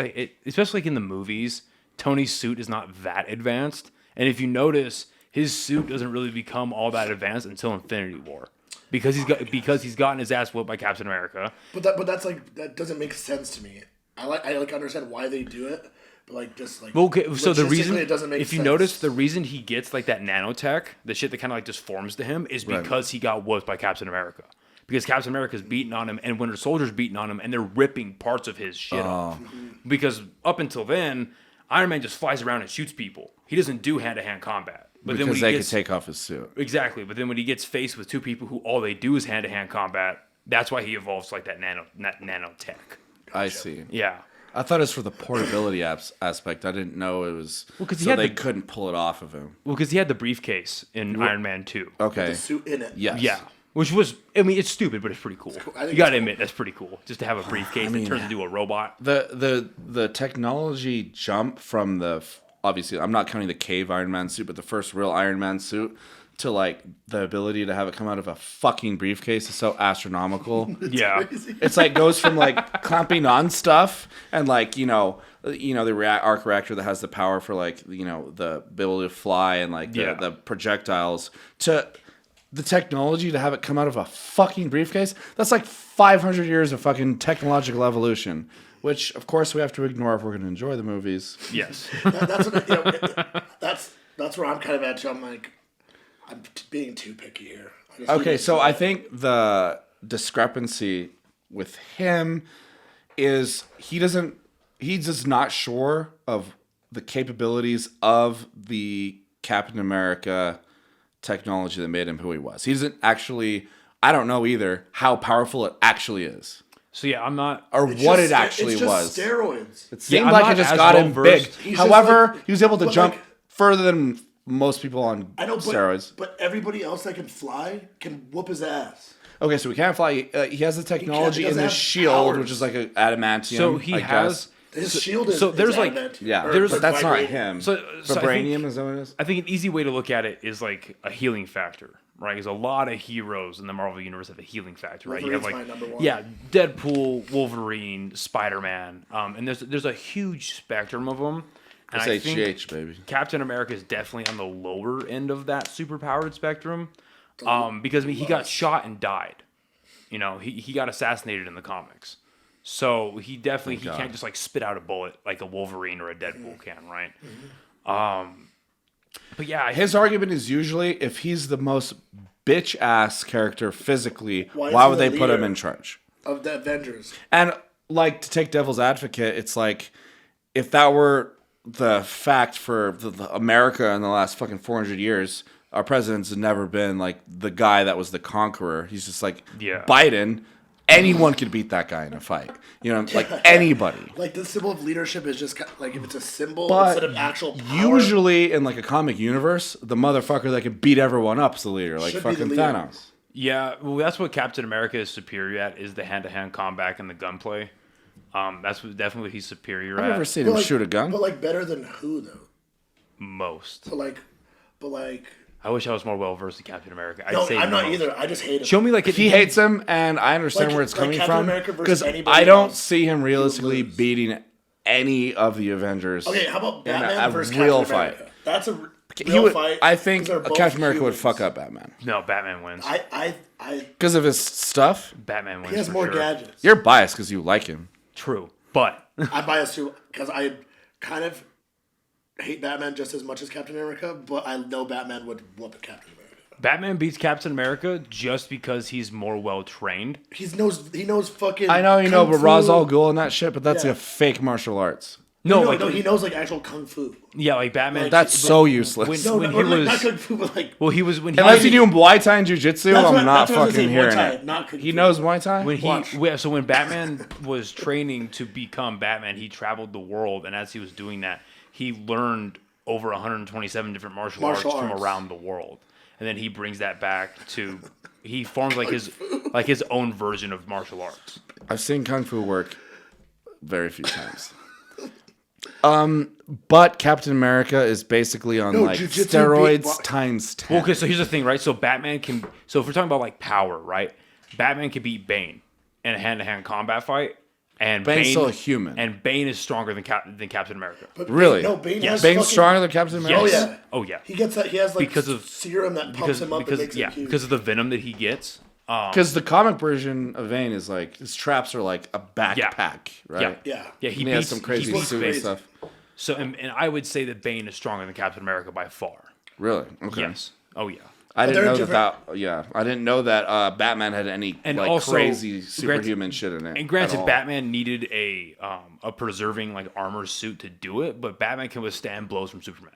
especially like in the movies, Tony's suit is not that advanced. And if you notice, his suit doesn't really become all that advanced until Infinity War, because he's gotten his ass whooped by Captain America. But that's like that doesn't make sense to me. I understand why they do it, but like just like Okay, so the reason, it doesn't make if you sense. notice, the reason he gets like that nanotech, the shit that kind of like just forms to him, is because he got whooped by Captain America. Because Captain America's beating on him, and Winter Soldier's beating on him, and they're ripping parts of his shit off. Because up until then, Iron Man just flies around and shoots people. He doesn't do hand-to-hand combat. But Because then when they gets, could take off his suit. Exactly. But then when he gets faced with two people who all they do is hand-to-hand combat, that's why he evolves like that nanotech. I see. Yeah. I thought it was for the portability aspect. I didn't know it was so they couldn't pull it off of him. Well, because he had the briefcase in Iron Man 2. Okay. the suit in it. Yes. Yeah. Which was, I mean, it's stupid, but it's pretty cool. You gotta admit, that's pretty cool. Just to have a briefcase that turns into a robot. The technology jump from obviously, I'm not counting the cave Iron Man suit, but the first real Iron Man suit to like the ability to have it come out of a fucking briefcase is so astronomical. Yeah. It's like goes from like clamping on stuff and like the arc reactor that has the power for like the ability to fly and like the projectiles to the technology to have it come out of a fucking briefcase. That's like 500 years of fucking technological evolution, which of course we have to ignore if we're going to enjoy the movies. Yes. That's where I'm kind of at. Too. I'm like, I'm being too picky here. Okay, so I think the discrepancy with him is he's just not sure of the capabilities of the Captain America technology that made him who he was. He doesn't actually, I don't know either how powerful it actually is. So yeah, I'm not... Or what it actually it's just was. Steroids. It seemed I'm like not it just as got him big. He's However, just he was able to but jump like- further than most people on I know, steroids. but everybody else that can fly can whoop his ass. Okay, so he can't fly. He has the technology in doesn't his have shield, powers. which is like an adamantium. So he I has... His shield is. so there's is like- adamant. Yeah, Or but that's not vibranium. him. So I Vibranium, think- is that what it is? I think an easy way to look at it is like a healing factor, right? Because a lot of heroes in the Marvel Universe have a healing factor, right? You have Wolverine's like, my number one. yeah, Deadpool, Wolverine, Spider-Man, and there's a huge spectrum of them. And It's I think HGH, baby. Captain America is definitely on the lower end of that superpowered spectrum, because I mean he got shot and died. You know, he got assassinated in the comics. So he definitely can't just like spit out a bullet like a Wolverine or a Deadpool can, right? But yeah, His argument is usually if he's the most bitch ass character physically, Why is why he would the they put him leader? in charge? Of the Avengers. And like to take devil's advocate, it's like if that were the fact for the America in the last fucking 400 years, our president's never been like the guy that was the conqueror. He's just like Biden. Anyone could beat that guy in a fight. You know, like anybody. Like the symbol of leadership is just like if it's a symbol But instead of actual power. usually in like a comic universe, the motherfucker that can beat everyone up is the leader, like Should be the fucking leader. Thanos. Yeah, well, that's what Captain America is superior at, is the hand-to-hand combat and the gunplay. That's what definitely he's superior I've at. never seen him shoot a gun. But like better than who though? Most. But like. I wish I was more well-versed in Captain America. I'd No, say I'm not most. either. I just hate him. Show me like He hates him, and I understand Like- where it's like coming Captain from America versus because anybody I don't else, see him realistically lose. beating any of the Avengers. Okay, how about in Batman versus real Captain fight. America? That's a He real would. fight. I think 'cause they're both Captain America would humans. fuck up Batman No, Batman wins. I because of his stuff. Batman wins he has for more sure. gadgets. You're biased because you like him. True, but I'm biased too because I kind of hate Batman just as much as Captain America, but I know Batman would whoop Captain America. Batman beats Captain America just because he's more well-trained. He knows fucking. I know, kung but fu. Ra's al Ghul and that shit, but that's Yeah. a fake martial arts. No, No, he knows like actual kung fu. yeah, like Batman. That's so useless. When he like, was- not kung fu, but like Well, he was when Unless he you do Muay Thai and Jiu Jitsu, That's I'm what- not that's what I was fucking gonna say, hearing Muay Thai, it. not kung He fu. knows Muay Thai. when Watch. so when Batman was training to become Batman, he traveled the world, and as he was doing that, he learned over 127 different martial arts from arts. around the world, and then he brings that back to. He forms like his own version of martial arts. I've seen Kung Fu work very few times. But Captain America is basically on like jujitsu steroids beat- times 10. Well, okay, so here's the thing, right? So Batman can. So if we're talking about like power, right? Batman can beat Bane in a hand-to-hand combat fight. And Bane's still a human. And Bane is stronger than Captain America. But Really? Bane Yes. has Bane's fucking- stronger than Captain America? Yes. Oh, yeah. Oh yeah. He gets that. He has like Because of- serum that pumps him up and makes him huge. because of the venom that he gets. Because the comic version of Bane is like his traps are like a backpack, right? Yeah. Yeah, He has some crazy beats suit crazy. stuff. So, and I would say that Bane is stronger than Captain America by far. Really? Okay. Yes. Oh yeah. I But didn't they're know different- that. Yeah, I didn't know that Batman had any And like also, crazy superhuman shit in it. And granted, at all. Batman needed a preserving like armor suit to do it, but Batman can withstand blows from Superman,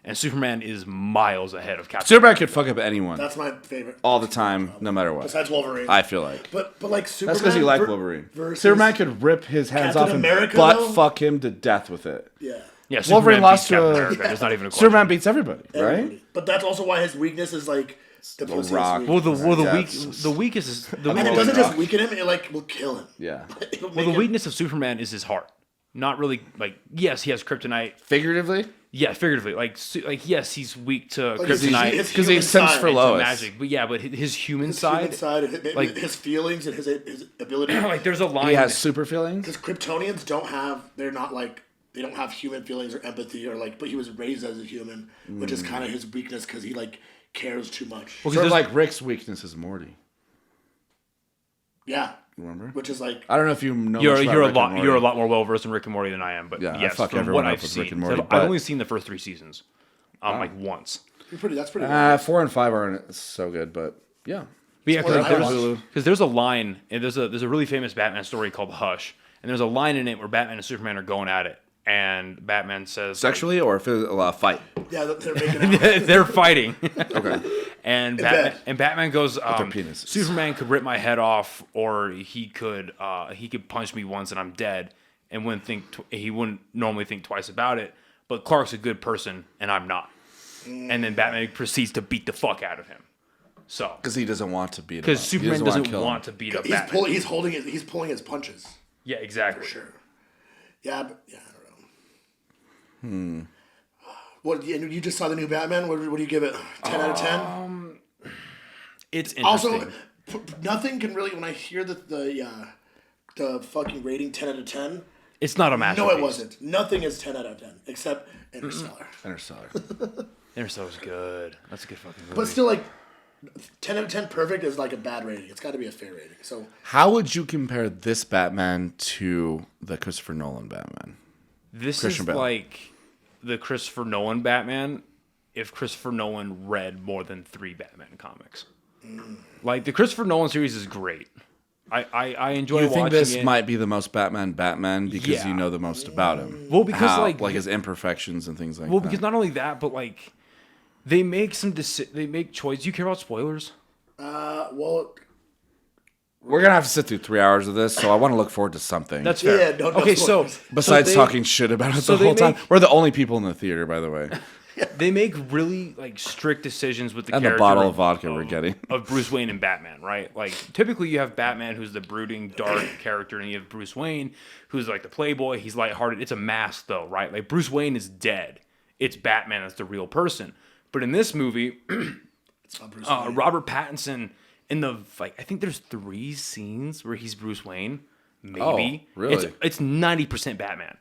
and Superman is miles ahead of Captain. Superman could fuck up anyone That's my favorite. all the time, no matter what. Besides Wolverine. I feel like But like Superman. that's because you like Wolverine. versus- Superman could rip his hands Captain off and America, butt though? fuck him to death with it. Yeah. Yeah, Wolverine Superman lost beats to Captain a- America. There's not even a question. Superman beats everybody, right? Everybody. But that's also why his weakness is like the pussy is Rock. weak. Well, Yeah, the weakest is the and it weakest, doesn't just weaken him; it like will kill him. Yeah. It'll well, make the him- weakness of Superman is his heart. Not really like yes, he has kryptonite. Figuratively, Yeah, figuratively, like yes, he's weak to like, his- kryptonite. his because he human sends side. for to Lois. magic, but yeah, but his human His side, human side, his, like- his feelings and his ability. like there's a line. He has super feelings. Because Kryptonians don't have, they're not like, they don't have human feelings or empathy or like, but he was raised as a human, which is kind of his weakness because he like cares too much. Well, Sort of there's- like Rick's weakness is Morty. Yeah. Remember? Which is like, I don't know if you know. You're much about you're a Rick and lot Morty. you're a lot more well versed in Rick and Morty than I am, but Yeah, I yes, fuck from everyone what up I've with seen, Rick and Morty, I've but- only seen the first 3 seasons, like once. that's pretty good. 4 and 5 aren't so good, but yeah. But yeah, More than I watch. because there's a line, and there's a really famous Batman story called Hush, and there's a line in it where Batman and Superman are going at it, and Batman says Sexually or a fight? Yeah, they're making out. they're fighting. Okay. And bed. Batman goes, their penises. Superman could rip my head off, or he could punch me once and I'm dead, and he wouldn't normally think twice about it. But Clark's a good person and I'm not. And then Batman proceeds to beat the fuck out of him. So Because he doesn't want to beat him. because up. He Superman wanna doesn't kill him. want to beat up He's Batman. he's pulling his punches. Yeah, exactly. Sure. Yeah, but yeah, I don't know. What you just saw the new Batman? What do you give it? 10 out of 10. It's interesting. Also, nothing can really. When I hear the fucking rating 10 out of 10, it's not a no, masterpiece. it wasn't. Nothing is 10 out of 10 except Interstellar. Interstellar. Interstellar's good. That's a good fucking movie. But still, like 10 out of 10 perfect is like a bad rating. It's got to be a fair rating. So How would you compare this Batman to the Christopher Nolan Batman? This Christian is Bale. like the Christopher Nolan Batman if Christopher Nolan read more than 3 Batman comics. Like, the Christopher Nolan series is great. I enjoy You watching think this it. might be the most Batman because Yeah. you know the most about him? Well, because, How, like his imperfections and things like Well, that. because not only that, but, like, they make choices. Do you care about spoilers? well, We're gonna have to sit through 3 hours of this, so I want to look forward to something. That's fair. Yeah, no okay, so spoilers. Besides they- talking shit about it so the whole they time, make- we're the only people in the theater, by the way, they make really like strict decisions with the and the character bottle of vodka we're getting. of Bruce Wayne and Batman, right? Like, typically you have Batman, who's the brooding, dark character, and you have Bruce Wayne, who's like the playboy. He's lighthearted. It's a mask, though, right? Like, Bruce Wayne is dead. It's Batman that's the real person. But in this movie, it's not Bruce Wayne. Robert Pattinson, in the I think there's 3 scenes where he's Bruce Wayne. Maybe. Oh, really? It's 90% Batman,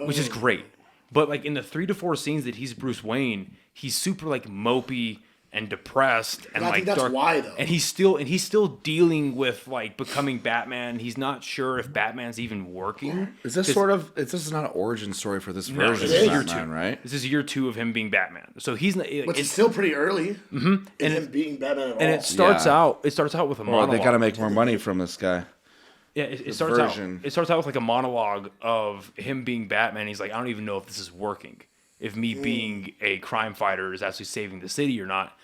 which is great. But like in the 3 to 4 scenes that he's Bruce Wayne, he's super like mopey and depressed and I like think that's dark. why, though. And he's still dealing with like becoming Batman. He's not sure if Batman's even working. Is this this is not an origin story for this No, version this of is year Batman, 2, right? This is year 2 of him being Batman. So he's not. Which is still pretty early. In him being Batman at all. and it starts Yeah. out. It starts out with a Well, monologue. they got to make more money from this guy. Yeah, it starts version. out. It starts out with like a monologue of him being Batman. He's like, I don't even know if this is working. If me being a crime fighter is actually saving the city or not.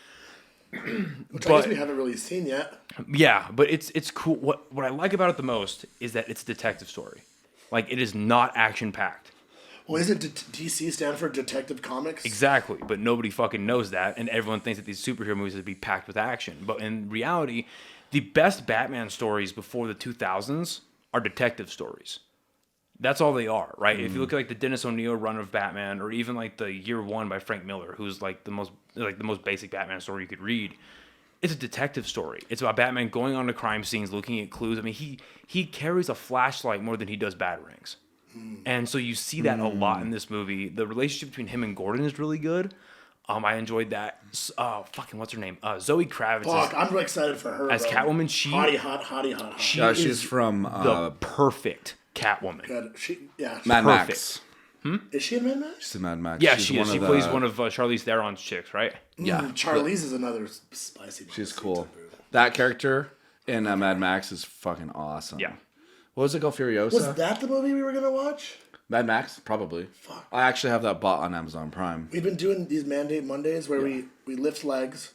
Which I guess we haven't really seen yet. Yeah, but it's cool. What I like about it the most is that it's a detective story. Like, it is not action packed. Well, isn't DC stand for Detective Comics? Exactly, but nobody fucking knows that, and everyone thinks that these superhero movies would be packed with action. But in reality, the best Batman stories before the 2000s are detective stories. That's all they are, right? If you look at like the Dennis O'Neil run of Batman, or even like the Year One by Frank Miller, who's like the most basic Batman story you could read, it's a detective story. It's about Batman going onto crime scenes, looking at clues. I mean, he carries a flashlight more than he does batarangs. And so you see that a lot in this movie. The relationship between him and Gordon is really good. I enjoyed that. What's her name? Zoe Kravitz. I'm really excited for her. As bro. Catwoman, she hottie. She's from the perfect Catwoman. Good. Mad Max. Is she in Mad Max? She's in Mad Max. Yeah, She's she is. She plays one of Charlize Theron's chicks, right? Yeah. Charlize is another spicy. She's cool. That character in Mad Max is fucking awesome. Yeah. What was it called? Furiosa? Was that the movie we were gonna watch? Mad Max? Probably. Fuck. I actually have that bought on Amazon Prime. We've been doing these Mandate Mondays where we lift legs,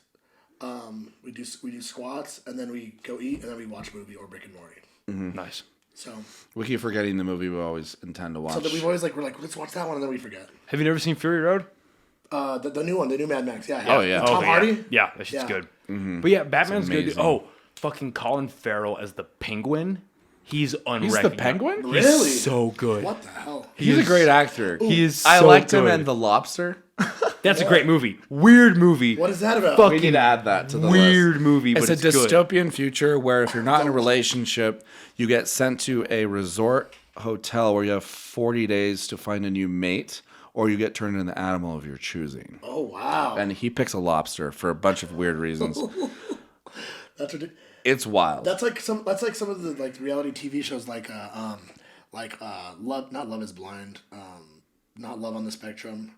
we do squats, and then we go eat, and then we watch a movie or Rick and Morty. Mm-hmm. Nice. So We keep forgetting the movie we always intend to watch. that we've always we're like, let's watch that one, and then we forget. Have you never seen Fury Road? The new one, the new Mad Max. Yeah. Oh, yeah. Tom Hardy. Yeah, that shit's Yeah. good. But yeah, Batman's good. amazing. Oh, fucking Colin Farrell as the Penguin. He's unrecognizable. the Penguin? He's Really? so good. What the hell? He's a great actor. He is I so liked good. him in The Lobster. That's a great movie. Weird movie. What is that about? Fuck. We need to add that to the Weird list. movie, but It's it's a good. dystopian future where if you're not in a relationship, you get sent to a resort hotel where you have 40 days to find a new mate, or you get turned into an animal of your choosing. Oh wow. And he picks a lobster for a bunch of weird reasons. That's ridiculous. It's wild. That's like some of the reality TV shows Love, not Love is Blind, not Love on the Spectrum.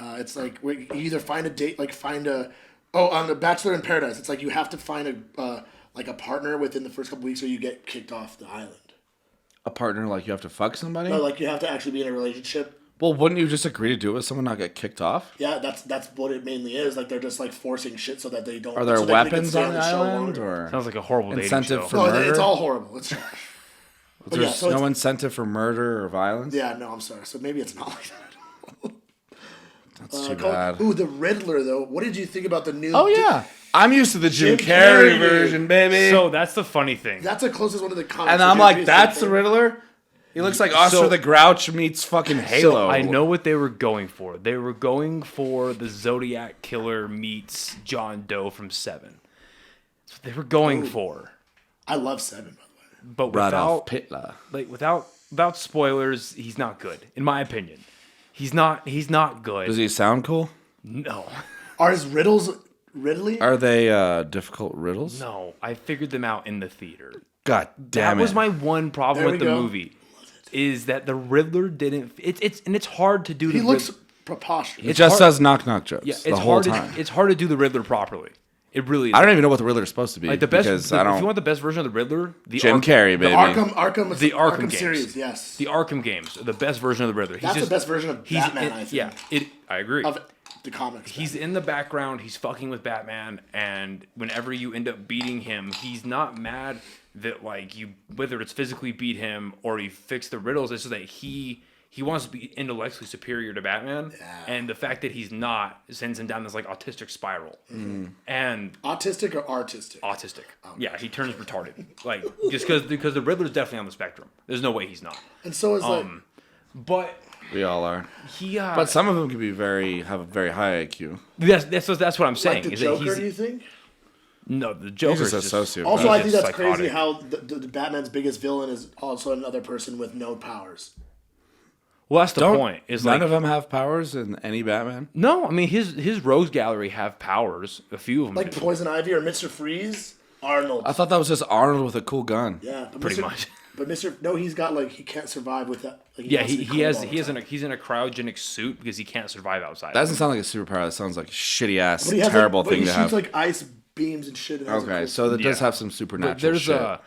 It's like where you either find a date, on The Bachelor in Paradise. It's like you have to find a partner within the first couple weeks, or you get kicked off the island. A partner, like you have to fuck somebody? No, like you have to actually be in a relationship. Well, wouldn't you just agree to do it with someone, not get kicked off? Yeah, that's what it mainly is. Like they're just like forcing shit so that they don't. Are there so that they can weapons stay on the show island? longer. Or Sounds like a horrible dating incentive show. for No, murder? it's all horrible. It's trash. But There's so no incentive for murder or violence? Yeah, no, I'm sorry. So maybe it's not like that. That's too bad. Ooh, the Riddler though. What did you think about the new? Oh, yeah. I'm used to the Jim Jim Carrey Carrey. version, baby. So that's the funny thing. That's the closest one to the comics. And I'm like, that's the Riddler? He looks like Oscar the Grouch meets fucking Halo. So I know what they were going for. They were going for the Zodiac Killer meets John Doe from Seven. That's what they were going for. I love Seven, by the way. But Rudolph without Pitler. without spoilers, he's not good, in my opinion. He's not good. Does he sound cool? No. Are his riddles Ridley? Are they difficult riddles? No. I figured them out in the theater. God damn it. That was my one problem There with we the go. movie. Is that the Riddler didn't it's hard to do He the looks Riddler. preposterous. He just hard- says knock knock jokes Yeah, the it's whole hard time. it's hard to do the Riddler properly. It really is. I don't even know what the Riddler's supposed to be. Like the best. because If I don't. you want the best version of the Riddler, the Jim Carrey, baby. Arkham The Arkham games. series, yes. The Arkham games, are the best version of the Riddler. That's the best version of Batman, I think. Yeah, I agree. Of the comics. He's in the background. He's fucking with Batman, and whenever you end up beating him, he's not mad that like you, whether it's physically beat him or you fix the riddles. It's just that he wants to be intellectually superior to Batman, and the fact that he's not sends him down this like autistic spiral. And Autistic or artistic? autistic, yeah, he turns retarded. Like just because the Riddler's definitely on the spectrum. There's no way he's not. And so is But We all are. he, But some of them can be have a very high IQ. that's what I'm saying. like the is that Joker, do you think? no, the Joker's He's just a sociopath. Also, I think just that's crazy psychotic. how the Batman's biggest villain is also another person with no powers. Well, that's the point. Is none like of them have powers in any Batman? no, I mean his rogues gallery have powers. A few of them Like do. Poison Ivy or Mr. Freeze, Arnold. I thought that was just Arnold with a cool gun. Yeah, but Pretty Mr. much. But he's got like he can't survive with that. Like, Yeah, wants to be he has cool all he has the time. he's in a cryogenic suit because he can't survive outside. That doesn't sound like a superpower. That sounds like a shitty ass, But he has, terrible like, but thing he to shoots have. like ice beams and shit. And has a Okay, cool- so that does Yeah. have some But supernatural there's shit. I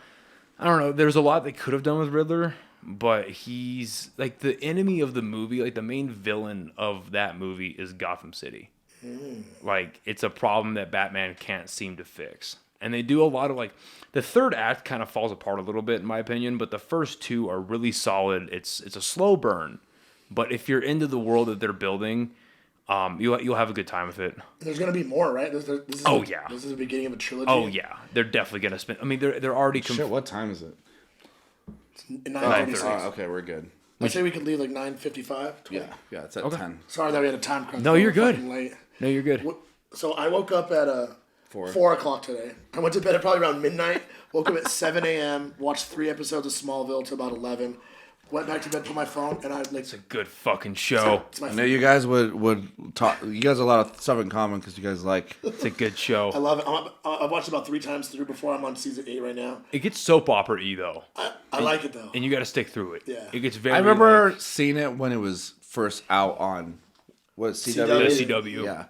don't know. There's a lot they could have done with Riddler, but he's like the enemy of the movie. Like the main villain of that movie is Gotham City. Like it's a problem that Batman can't seem to fix, and they do a lot of like the third act kind of falls apart a little bit in my opinion, but the first two are really solid. It's a slow burn, but if you're into the world that they're building, you'll have a good time with it. There's gonna be more, right? This is Yeah. This is the beginning of a trilogy. Oh yeah, they're definitely gonna spend. I mean, they're already. Shit, what time is it? 9:36. Oh, okay, we're good. I say we could leave like 9:55. Yeah, it's at 10. Sorry that we had a time crunch. No, you're We're good. fucking late. No, you're good. So I woke up at 4 o'clock today. I went to bed at probably around midnight. Woke up at 7 a.m. Watched 3 episodes of Smallville till about 11. Went back to bed, put my phone, and I like. It's a good fucking show. I know you guys would talk. You guys have a lot of stuff in common because you guys like. It's a good show. I love it. I've watched it about 3 times through before. I'm on season 8 right now. It gets soap opera-y though. I like it though. And you got to stick through it. Yeah. It gets very. I remember seeing it when it was first out on what CW. CW. Yeah.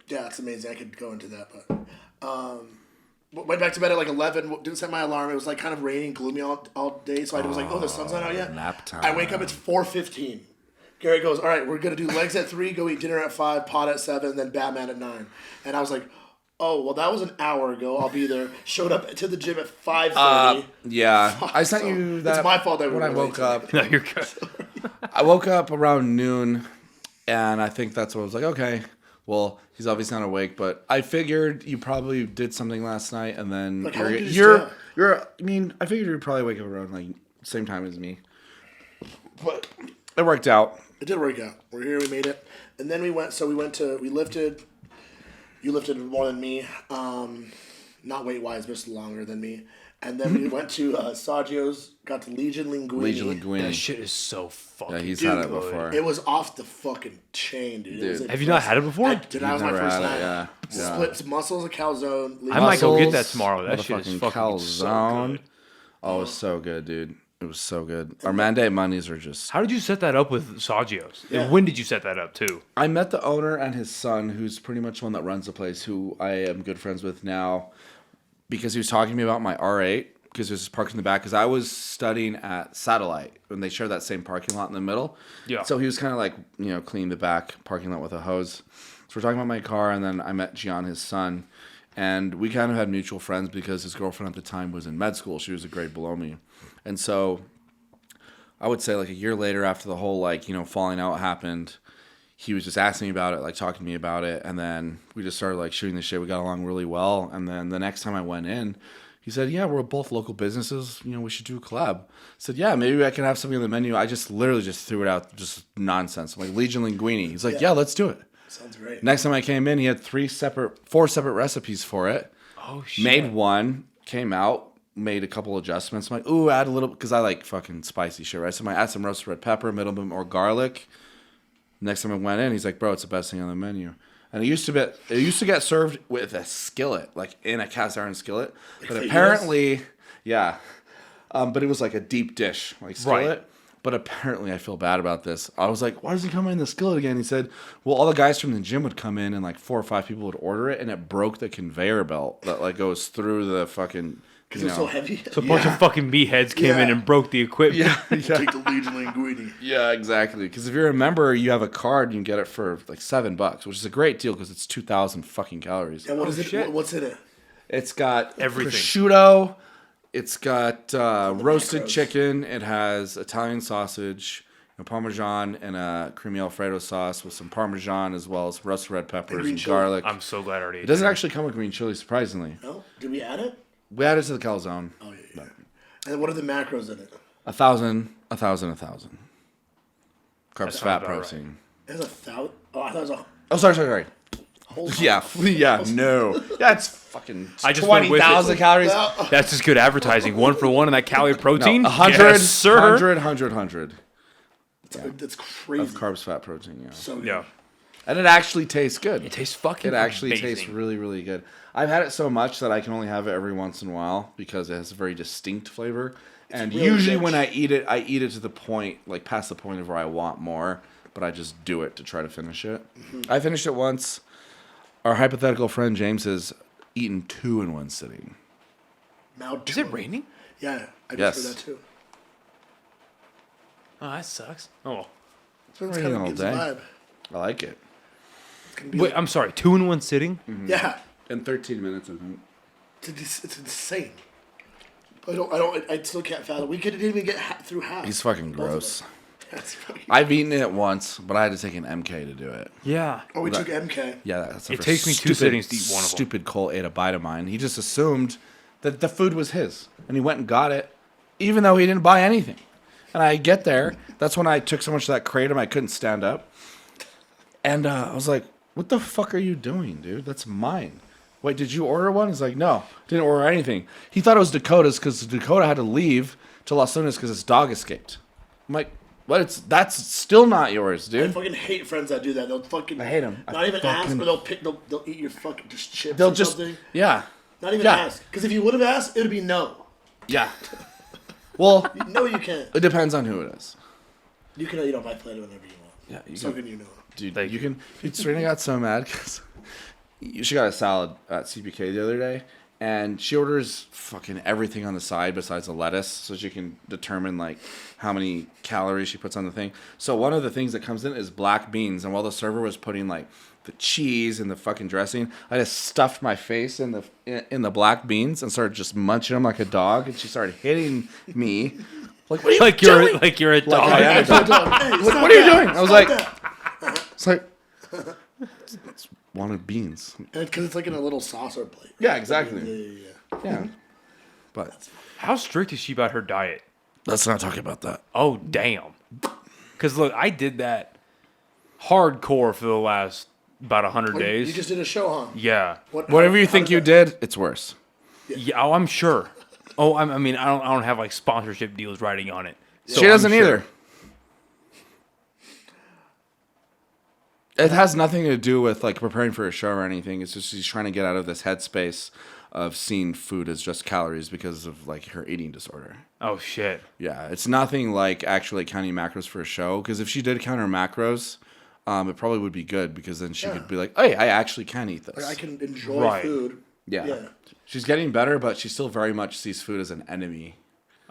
Yeah, it's amazing. I could go into that, but went back to bed at like 11. Didn't set my alarm. It was like kind of raining, gloomy all day. So I was like, oh, the sun's not out yet. Nap time. I wake up. It's 4:15. Garrett goes, all right, we're gonna do legs at 3, go eat dinner at 5, pot at 7, then Batman at 9. And I was like, oh, well, that was an hour ago. I'll be there. Showed up to the gym at 5:30. Yeah, I sent you that. It's my fault that when I woke up. No, you're good. I woke up around noon, and I think that's what I was like. Okay, well, he's obviously not awake, but I figured you probably did something last night, and then Like, how long did you stay up? I mean, I figured you'd probably wake up around like same time as me, but it worked out. It did work out. We're here. We made it. And then we lifted. You lifted more than me. Not weight-wise, but just longer than me. And then we went to Saggio's, got to Legion Linguini. Legion That Linguini. shit is so fucking. Yeah, he's Dude, had it before. It was off the fucking chain, dude. It was Have you not had it before? I did. That was my never first had it, night. yeah. Yeah. Split muscles, a calzone. I might go get that Muscles, tomorrow. That shit is motherfucking fucking so calzone. good. Oh, it was so good, dude. It was so good. Our Monday Mondays are just. How did you set that up with Saggio's? Yeah. And when did you set that up too? I met the owner and his son, who's pretty much one that runs the place, who I am good friends with now, because he was talking to me about my R8, because there's parked in the back, because I was studying at Satellite, and they share that same parking lot in the middle. Yeah. So he was kind of like, cleaning the back parking lot with a hose. So we're talking about my car, and then I met Gian, his son, and we kind of had mutual friends because his girlfriend at the time was in med school. She was a grade below me. And so I would say like a year later, after the whole falling out happened, he was just asking me about it, like talking to me about it, and then we just started like shooting the shit. We got along really well, and then the next time I went in, he said, "Yeah, we're both local businesses. We should do a collab." I said, "Yeah, maybe I can have something on the menu." I just literally just threw it out, just nonsense. I'm like, Legion Linguini. He's like, "Yeah, let's do it." Sounds great. Next time I came in, he had 4 separate recipes for it. Oh shit. Made one, came out, made a couple adjustments. I'm like, ooh, add a little, because I like fucking spicy shit, right? So I add some roasted red pepper, a little bit more garlic. Next time I went in, he's like, bro, it's the best thing on the menu. And it used to get served with a skillet, like in a cast iron skillet. But apparently, yeah. But it was like a deep dish, like skillet. Right. But apparently I feel bad about this. I was like, why does he come in the skillet again? He said, well, all the guys from the gym would come in and like 4 or 5 people would order it, and it broke the conveyor belt that like goes through the fucking... Because it's so heavy. So a bunch of fucking meatheads came in and broke the equipment. Yeah, Take the Legion Linguini. yeah, exactly. Because if you're a member, you have a card, you can get it for like $7, which is a great deal because it's 2,000 fucking calories. And what is it? shit. What's in it? It's got Everything. prosciutto. It's got roasted chicken. It has Italian sausage, Parmesan, and a creamy Alfredo sauce with some Parmesan, as well as roasted red peppers green and chili. garlic. I'm so glad I already ate It doesn't that. actually come with green chili, surprisingly. No? Did we add it? We added it to the calzone. Oh, yeah. And what are the macros in it? 1,000, 1,000, 1,000. Carbs, sounds fat, about right. protein. There's 1,000. Oh, I thought it was a Oh, sorry. whole. Yeah, no. Yeah, it's fucking I just went with it. 20,000 calories. That's just good advertising. 1 for 1 and that calorie protein. 100, yes, sir. 100. That's crazy. Of carbs, fat, protein, yeah. So good. Yeah. And it actually tastes good. It tastes fucking It actually amazing. tastes really, really good. I've had it so much that I can only have it every once in a while because it has a very distinct flavor. And really usually rich. when I eat it to the point, like past the point of where I want more, but I just do it to try to finish it. Mm-hmm. I finished it once. Our hypothetical friend James has eaten 2 in one sitting. Now Is it raining? Yeah, I just Yes. heard that too. Oh, that sucks. Oh. It's been It's raining kind all of gives a day. vibe. I like it. It's gonna be Wait, I'm sorry. 2 in 1 sitting? yeah, In 13 minutes, I think. it's insane. I still can't fathom. We didn't even get through half. He's fucking Both of gross. us. That's fucking. I've eaten it once, but I had to take an MK to do it. Yeah. Oh, we took MK. Yeah, that's It takes me 2 sittings to eat one of them. Stupid Cole ate a bite of mine. He just assumed that the food was his, and he went and got it, even though he didn't buy anything. And I get there. That's when I took so much of that kratom I couldn't stand up. And I was like, What the fuck are you doing, dude? That's mine. Wait, did you order one? He's like, no, didn't order anything. He thought it was Dakota's because Dakota had to leave to Las Lunas because his dog escaped. I'm like, what? That's still not yours, I dude. fucking hate friends that do that. They'll fucking. I hate 'em. Not even ask, but they'll eat your fucking just chips. They'll or just, something. yeah. Not even ask, because if you would have asked, it would be no. Yeah. Well, No, you can't. it depends on who it is. You can eat on my plate whenever you want. Yeah, you So can, can you know. dude. You can. Dude, Serena got so mad because she got a salad at CPK the other day, and she orders fucking everything on the side besides the lettuce, so she can determine like how many calories she puts on the thing. So one of the things that comes in is black beans, and while the server was putting like the cheese and the fucking dressing, I just stuffed my face in the black beans and started just munching them like a dog, and she started hitting me. Like, what are you doing? Like you're a dog. I am a dog. Hey, Like, stop what are you that. doing? I was Stop like, that. it's like, it's wanted beans. Because it's like in a little saucer plate. Yeah, exactly. Yeah. Yeah. But How strict is she about her diet? let's not talk about that. Oh, damn. Because, look, I did that hardcore for the last about 100 You days. just did a show, huh? Yeah. Whatever you think you did, it's worse. Yeah, oh, I'm sure. Oh, I mean, I don't have, like, sponsorship deals writing on it. So She doesn't I'm sure. either. It has nothing to do with like preparing for a show or anything. It's just she's trying to get out of this headspace of seeing food as just calories because of like her eating disorder. Oh, shit. Yeah, it's nothing like actually counting macros for a show. Because if she did count her macros, it probably would be good because then she could be like, "Hey, I actually can eat this." Like, I can enjoy Right. food. Yeah. She's getting better, but she still very much sees food as an enemy.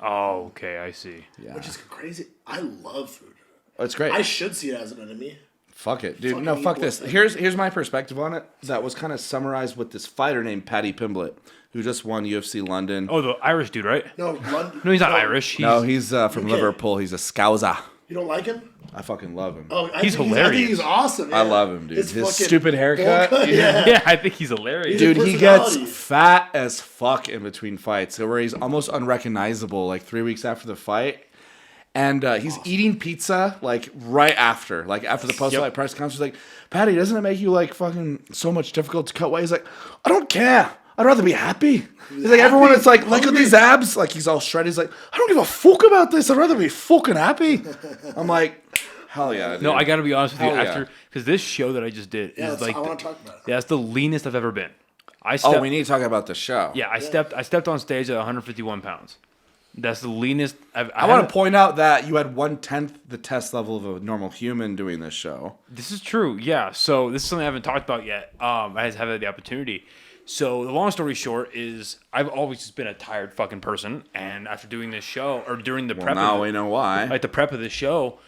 Oh, okay, I see. Yeah, Which is crazy. I love food. oh, it's great. I should see it as an enemy. Fuck it, dude. Fucking No, fuck eat this. one. Here's my perspective on it. That was kind of summarized with this fighter named Paddy Pimblett, who just won UFC London. Oh, the Irish dude, right? No, London. No, he's not Irish. He's, No, he's from UK. Liverpool. He's a Scouser. You don't like him? I fucking love him. Oh, He's I hilarious. think he's awesome. I yeah. love him, dude. His fucking stupid haircut. bowl cut, yeah. yeah, I think he's hilarious. Dude, Dude, he gets personality. fat as fuck in between fights, so where he's almost unrecognizable like 3 weeks after the fight. And he's eating pizza like right after the post-fight press conference. He's like, Patty, doesn't it make you like fucking so much difficult to cut weight? He's like, I don't care. I'd rather be happy. He's like, everyone is like, look at these abs. Like, he's all shredded. He's like, I don't give a fuck about this. I'd rather be fucking happy. I'm like, hell yeah, dude. No, I got to be honest with you. Hell yeah. After because this show that I just did Yeah, is like I want to talk about it. that's the leanest I've ever been. Oh, we need to talk about the show. Yeah, I stepped on stage at 151 pounds. That's the leanest I want to point out that you had 1/10 the test level of a normal human doing this show. This is true. Yeah. So this is something I haven't talked about yet. I just haven't had the opportunity. So the long story short is I've always just been a tired fucking person, and after doing this show or during the prep, Now we know why. like the prep of this show,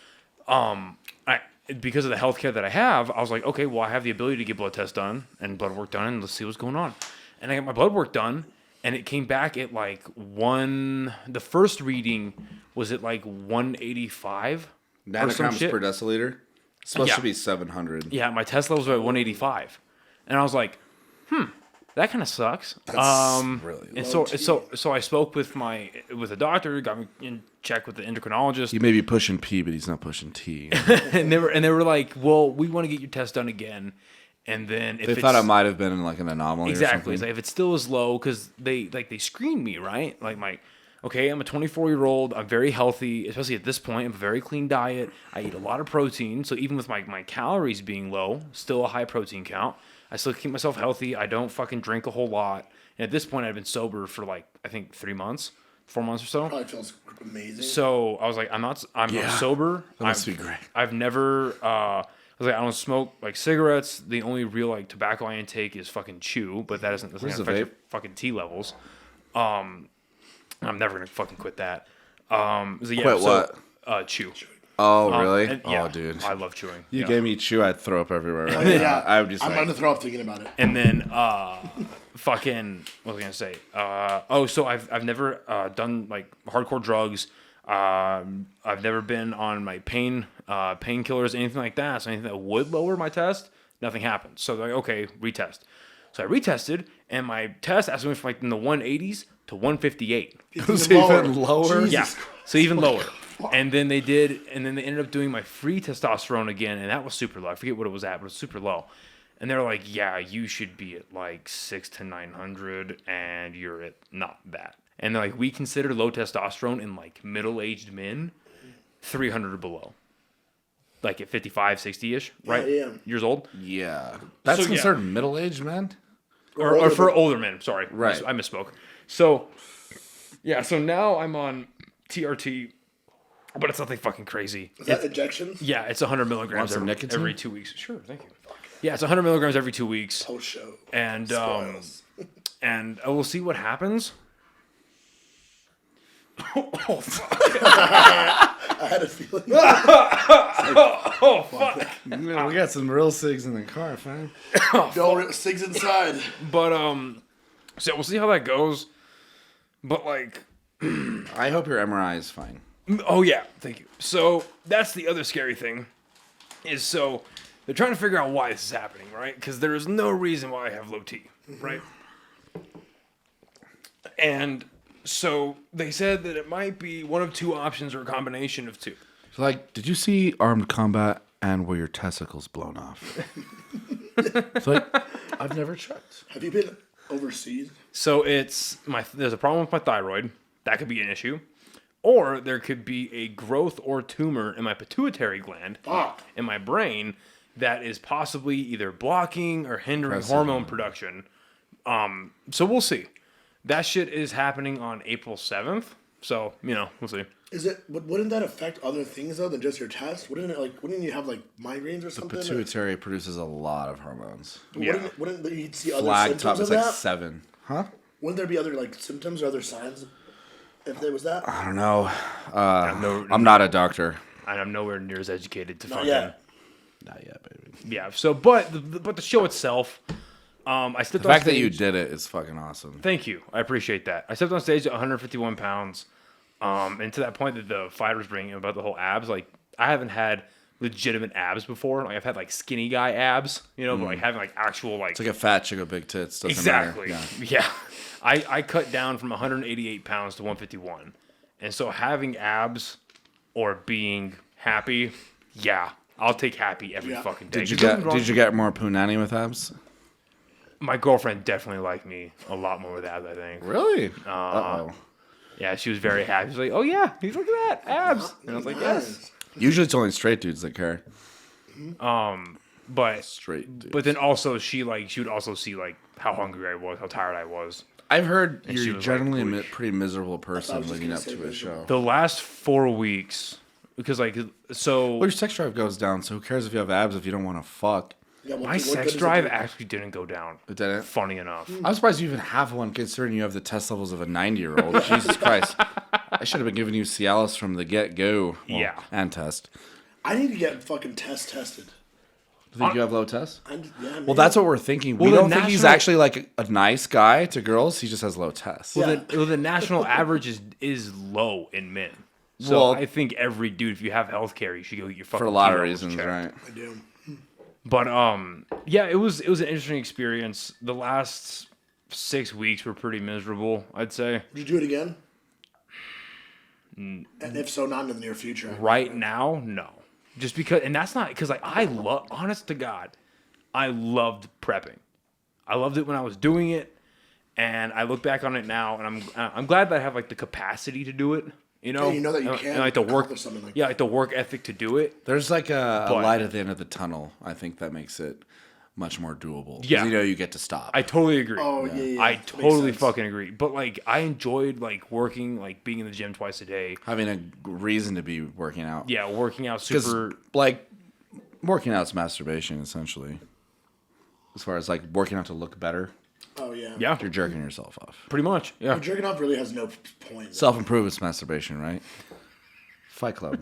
because of the healthcare that I have, I was like, okay, well I have the ability to get blood tests done and blood work done, and let's see what's going on. And I got my blood work done. And it came back at like the first reading was at like 185 or some Nanograms shit. per deciliter. It's supposed Yeah. to be 700. Yeah, my test levels were at 185. And I was like, that kind of sucks. That's really and low. so I spoke with a doctor, got me in check with the endocrinologist. He may be pushing P, but he's not pushing T. and they were like, "Well, we want to get your test done again." And then if They it's, thought it might have been like an anomaly. exactly, Or it's something. like if it still is low, because they screened me, right? Like I'm a 24-year-old. I'm very healthy, especially at this point. I have a very clean diet. I eat a lot of protein, so even with my calories being low, still a high protein count. I still keep myself healthy. I don't fucking drink a whole lot. And at this point, I've been sober for like I think 4 months or so. Probably feels amazing. So I was like, I'm sober. That must be great. I've never. I was like, I don't smoke like cigarettes. The only real like tobacco I intake is fucking chew, but that doesn't Where's the affect your vape? fucking T levels. I'm never gonna fucking quit that. So yeah, Quit what? Chew. Oh, really? And, yeah, Oh, dude. I love chewing. You yeah. gave me chew, I'd throw up everywhere. Right Yeah, now. I would just I'm like, gonna throw up thinking about it. And then fucking what was I gonna say? So I've never done like hardcore drugs. I've never been on my painkillers, anything like that. So anything that would lower my test, nothing happened. So they're like, okay, retest. So I retested, and my test actually went from like in the 180s to 158. it was even lower. Jesus Yeah, Christ. so even lower. And then they ended up doing my free testosterone again, and that was super low. I forget what it was at, but it was super low. And they're like, yeah, you should be at like 600 to 900, and you're at not that. And they're like, we consider low testosterone in like middle-aged men 300 or below. Like at 55, 60-ish, right? Yeah. Years old? Yeah. That's So, yeah. considered middle-aged, man? Or for older men, sorry. Right. I misspoke. So, yeah, so now I'm on TRT, but it's nothing fucking crazy. Is that injections? Yeah, it's 100 milligrams some nicotine? every 2 weeks. Sure, thank you. Yeah, it's 100 milligrams every 2 weeks. Post show. And Spoils. and we'll see what happens. Oh, fuck. I had a feeling. Oh, fuck. We got some real cigs in the car, fam. Sig's inside. But, so we'll see how that goes. But, like, I hope your MRI is fine. oh, yeah, thank you. So that's the other scary thing is so they're trying to figure out why this is happening, right? Because there is no reason why I have low T, right? And so they said that it might be one of two options or a combination of two. So, like, did you see Armed Combat and were your testicles blown off? It's like, I've never checked. Have you been overseas? So there's a problem with my thyroid. That could be an issue. Or there could be a growth or tumor in my pituitary gland in my brain that is possibly either blocking or hindering hormone production. So we'll see. That shit is happening on April 7th. So, we'll see. Is it? Wouldn't that affect other things though than just your test? Wouldn't you have like migraines or something? Pituitary produces a lot of hormones. Wouldn't you see other Flag symptoms top of is like that? 7. Huh? Wouldn't there be other like symptoms or other signs if there was that? I don't know. I'm not a doctor. And I'm nowhere near as educated to Not fucking... yet. Not yet, baby. Yeah, so, but the show itself, I stepped The on fact that stage. you did it is fucking awesome. Thank you. I appreciate that. I stepped on stage at 151 pounds. And to that point that the fighter was bringing about the whole abs, like, I haven't had legitimate abs before. Like, I've had, like, skinny guy abs, but, like, having, like, actual, like... It's like a fat chick with big tits. Doesn't exactly. matter. Yeah. I cut down from 188 pounds to 151. And so having abs or being happy, yeah, I'll take happy every fucking day. Did you get more punani with abs? My girlfriend definitely liked me a lot more with abs, I think. Really? Uh-oh. Yeah, she was very happy. She was like, "Oh yeah, look at that, abs." And I was like, "Yes." Usually it's only straight dudes that care. But Straight dudes. but then also she would also see like how hungry I was, how tired I was. I've heard she you're was generally like, a pretty miserable person was just leading gonna up say to a miserable. show. The last 4 weeks, because like so Well, your sex drive goes down, so who cares if you have abs if you don't want to fuck? Yeah, my sex drive actually didn't go down. It didn't? Funny enough. I'm surprised you even have one considering you have the test levels of a 90-year-old. Jesus Christ. I should have been giving you Cialis from the get-go. Well, Yeah. And test. I need to get fucking tested. Think you have low tests? Yeah, Well, that's what we're thinking. We Well, don't the think he's national- actually like a nice guy to girls. He just has low tests. Well, the national average is low in men. So Well- I think every dude, if you have health care, you should go get your fucking For a lot of T-levels reasons, checked. right? I do. But yeah, it was an interesting experience. The last 6 weeks were pretty miserable, I'd say. Would you do it again? And if so, not in the near future. Right now, no. Just because, and that's not because like I love, honest to God, I loved prepping. I loved it when I was doing it, and I look back on it now, and I'm glad that I have like the capacity to do it. You know, Yeah, you know that you and, can and like the work, accomplish something like like the work ethic to do it. There's like a But- light at the end of the tunnel. I think that makes it much more doable. 'Cause Yeah. you know you get to stop. I totally agree. Oh, yeah. I Makes totally sense. fucking agree. But like, I enjoyed like working, like being in the gym twice a day. Having a reason to be working out. Yeah, working out Because, super. like, working out's masturbation, essentially. As far as, like, working out to look better, Oh, yeah. Yeah, you're jerking yourself off. pretty much. Yeah. But jerking off really has no point. Self-improvement's masturbation, right? Fight Club.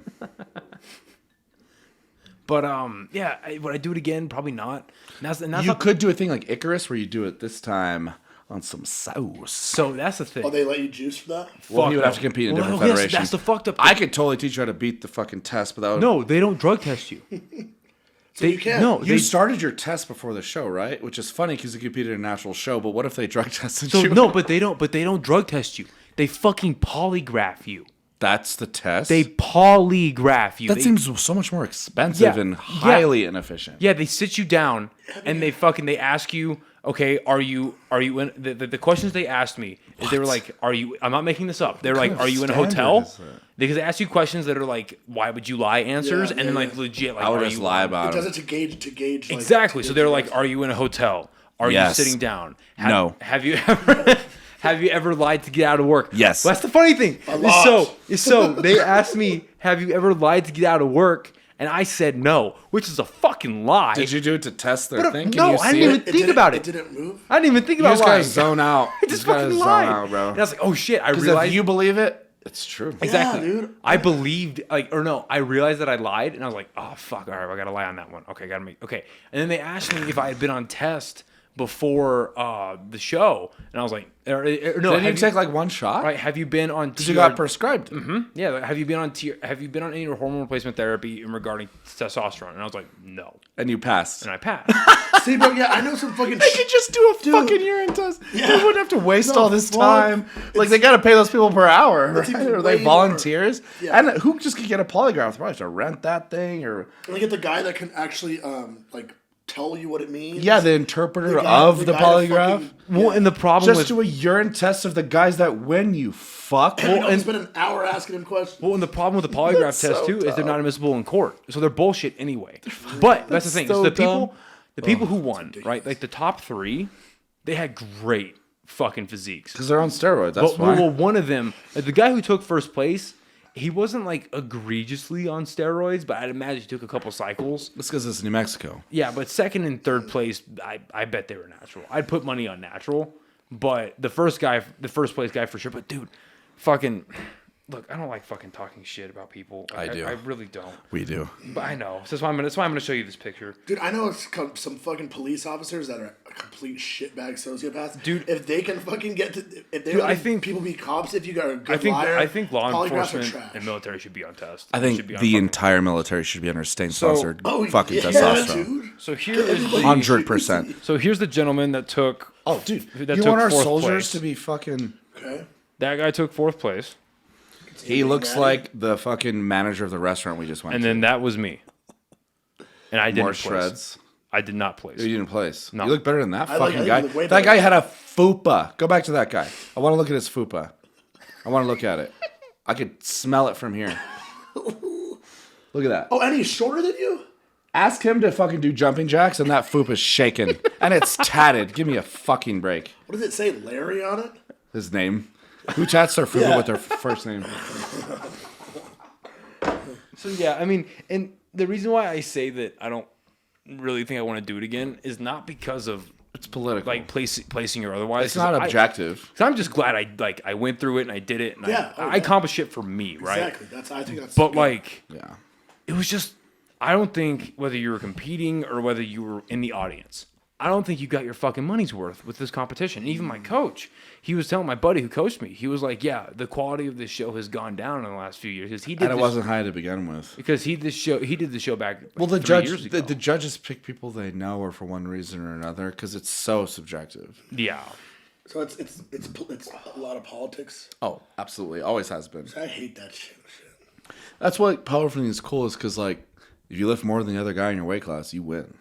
But yeah, would I do it again? Probably not. And that's You not, could do a thing like Icarus where you do it this time on some sauce. so that's the thing. Oh, they let you juice for that? Well, you would no. have to compete in a Well, different yes, federation. that's the fucked up I thing. could totally teach you how to beat the fucking test, but that would... No, they don't drug test you. You can. No, You they, started your test before the show, right? Which is funny because you competed in an actual show, but what if they drug tested so you? no, but they don't drug test you. They fucking polygraph you. That's the test? They polygraph you. That seems so much more expensive and highly inefficient. Yeah, they sit you down and they ask you, okay, are you in the questions they asked me is they were like, I'm not making this up. They're like, are you in a hotel? Because they ask you questions that are like, why would you lie answers, and then like legit like, I would just lie about it. It does it to gauge like, exactly. So they're like, are you in a hotel? Are you sitting down? No. Have you ever have you ever lied to get out of work? Yes. Well, that's the funny thing. So they asked me, have you ever lied to get out of work? And I said no, which is a fucking lie. Did you do it to test their thing? No, I didn't even think about it. It didn't move? I didn't even think about You just lying. gotta zone out. I just fucking lied, bro. And I was like, oh shit, I Because realized. if you believe it, it's true. Exactly. Yeah, dude. I believed, I realized that I lied, and I was like, oh fuck, all right, I gotta lie on that one. Okay, okay. And then they asked me if I had been on test before the show, and I was like, no. Didn't you take like one shot? Right? Have you been on? Because you got prescribed. Yeah. Like, have you been on any hormone replacement therapy regarding testosterone? And I was like, no. And you passed. And I passed. See, bro, yeah, I know some fucking They could just do a fucking urine test. Yeah. They wouldn't have to waste No, all this fuck. time. Like, they got to pay those people per hour, right? even Are they way volunteers? more. Yeah. And who just could get a polygraph? They probably have to rent that thing or... And they get the guy that can actually like tell you what it means. Yeah, the interpreter The guy- of the the guy that polygraph. fucking- Well, and the problem Just with do a urine test of the guys that win, you fuck. And spend an hour asking him questions. and the problem with the polygraph That's test so too is they're dumb. not admissible in court, so they're bullshit anyway. But that's the thing. so So dumb. the people who won, right? Like the top 3, they had great fucking physiques. Because they're on steroids, that's But why. well, one of them, the guy who took first place, he wasn't like egregiously on steroids, but I'd imagine he took a couple cycles. That's because it's New Mexico. Yeah, but second and third place, I bet they were natural. I'd put money on natural, but the first place guy for sure. But dude, fucking, look, I don't like fucking talking shit about people. I do. I really don't. We do. But I know. So that's why I'm gonna show you this picture. Dude, I know some fucking police officers that are complete shitbag sociopaths. Dude. If they can fucking get to, if they Dude, let I think- people be cops, if you got a good I think law polygraphs are enforcement trash. and military should be on test. I They should think be on the fucking- entire military should be under state-sponsored fucking yeah, testosterone. dude. So here is the 100%. So here's the gentleman that took. Oh, dude. That You took want our fourth soldiers place. to be fucking... Okay. That guy took 4th place, He looks like the fucking manager of the restaurant we just went and to. then that was me. And I didn't More place. shreds. I did not place. You didn't place. No. You look better than that I fucking think guy. you look way That better. guy had a fupa. Go back to that guy. I want to look at his fupa. I want to look at it. I could smell it from here. Look at that. Oh, and he's shorter than you? Ask him to fucking do jumping jacks, and that fupa's shaking. And it's tatted. Give me a fucking break. What does it say, Larry on it? His name. Who chats their fupa with their first name? So yeah, I mean, and the reason why I say that I don't really think I want to do it again is not because of It's political. like placing or otherwise. It's not objective. So I'm just glad I went through it and I did it and I accomplished shit for me, right? Exactly. I think that's But good. like, Yeah. it was just, I don't think whether you were competing or whether you were in the audience, I don't think you got your fucking money's worth with this competition. And even my coach, he was telling my buddy who coached me, he was like, yeah, the quality of this show has gone down in the last few years because he did And it this, wasn't high to begin with. because he did the show back like, Well, the 3 judge, years ago. the judges pick people they know or for one reason or another because it's so subjective. Yeah. So it's a lot of politics. Oh, absolutely, always has been. I hate that shit. That's what powerlifting is cool is because like if you lift more than the other guy in your weight class, you win.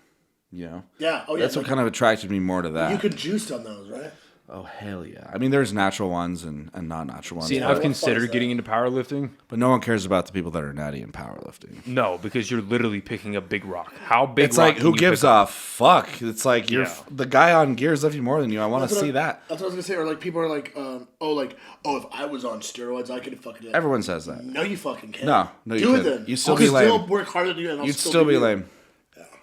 You know. Yeah. Oh yeah. That's what kind of attracted me more to that. You could juice on those, right? Oh hell yeah! I mean, there's natural ones and not natural ones. See, and but, I've what fun considered is that? getting into powerlifting. but no one cares about the people that are natty in powerlifting. No, because you're literally picking a big rock. How big? It's rock like can who you gives pick up? a fuck? It's like you're Yeah. the guy on gears lifting more than you. I want to see that. That's what I was gonna say. Or like people are like, oh, if I was on steroids, I could fucking do it. Everyone says that. No, you fucking can't. No, you do it couldn't. then. You'd still I'll be lame. Still work harder than you, and I'll You'd still be you. lame.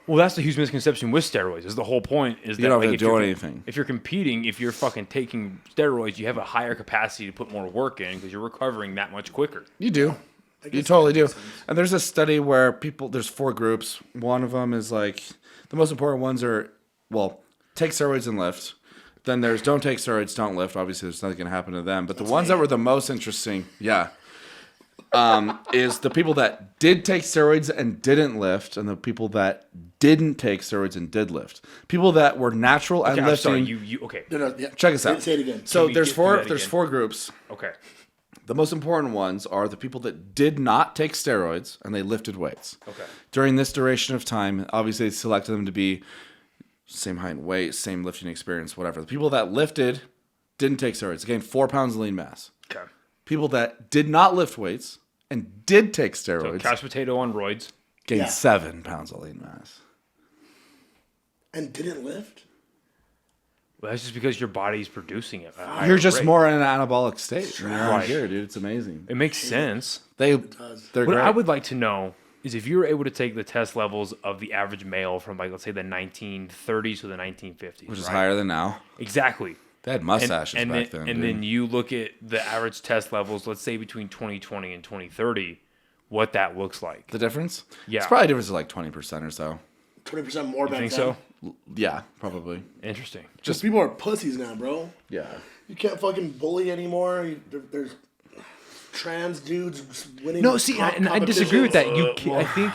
Well, that's the huge misconception with steroids. Is the whole point is that don't have like, to if do you're- anything. If you're competing, if you're fucking taking steroids, you have a higher capacity to put more work in because you're recovering that much quicker. You do. You totally do. And there's a study where there's 4 groups. One of them is like, the most important ones are, well, take steroids and lift. Then there's don't take steroids, don't lift. Obviously, there's nothing going to happen to them. But the ones that were the most interesting, is the people that did take steroids and didn't lift, and the people that didn't take steroids and did lift. People that were natural and Okay, I'm lifting. sorry. You okay? No, yeah. Check this out. Say it again. So we there's get through that there's again? 4 groups. Okay. The most important ones are the people that did not take steroids and they lifted weights. Okay. During this duration of time, obviously they selected them to be same height and weight, same lifting experience, whatever. The people that lifted didn't take steroids gained 4 pounds of lean mass. Okay. People that did not lift weights and did take So steroids couch potato on roids. gained Yeah. 7 pounds of lean mass. And didn't lift? Well, that's just because your body's producing it. at a higher You're just rate. more in an anabolic state. You're on Right. here, dude. It's amazing. It makes sense. They're does. great. What I would like to know is if you were able to take the test levels of the average male from, like, let's say the 1930s to the 1950s, which is right? higher than now. Exactly. They had mustaches and back then, then. And dude. then you look at the average test levels, let's say between 2020 and 2030, what that looks like. The difference? Yeah. It's probably a difference of like 20% or so. 20% more You back think then. so? Yeah, probably. Interesting. Just people are pussies now, bro. Yeah. You can't fucking bully anymore. There's trans dudes winning. No, see, and I disagree with that. You, competitions.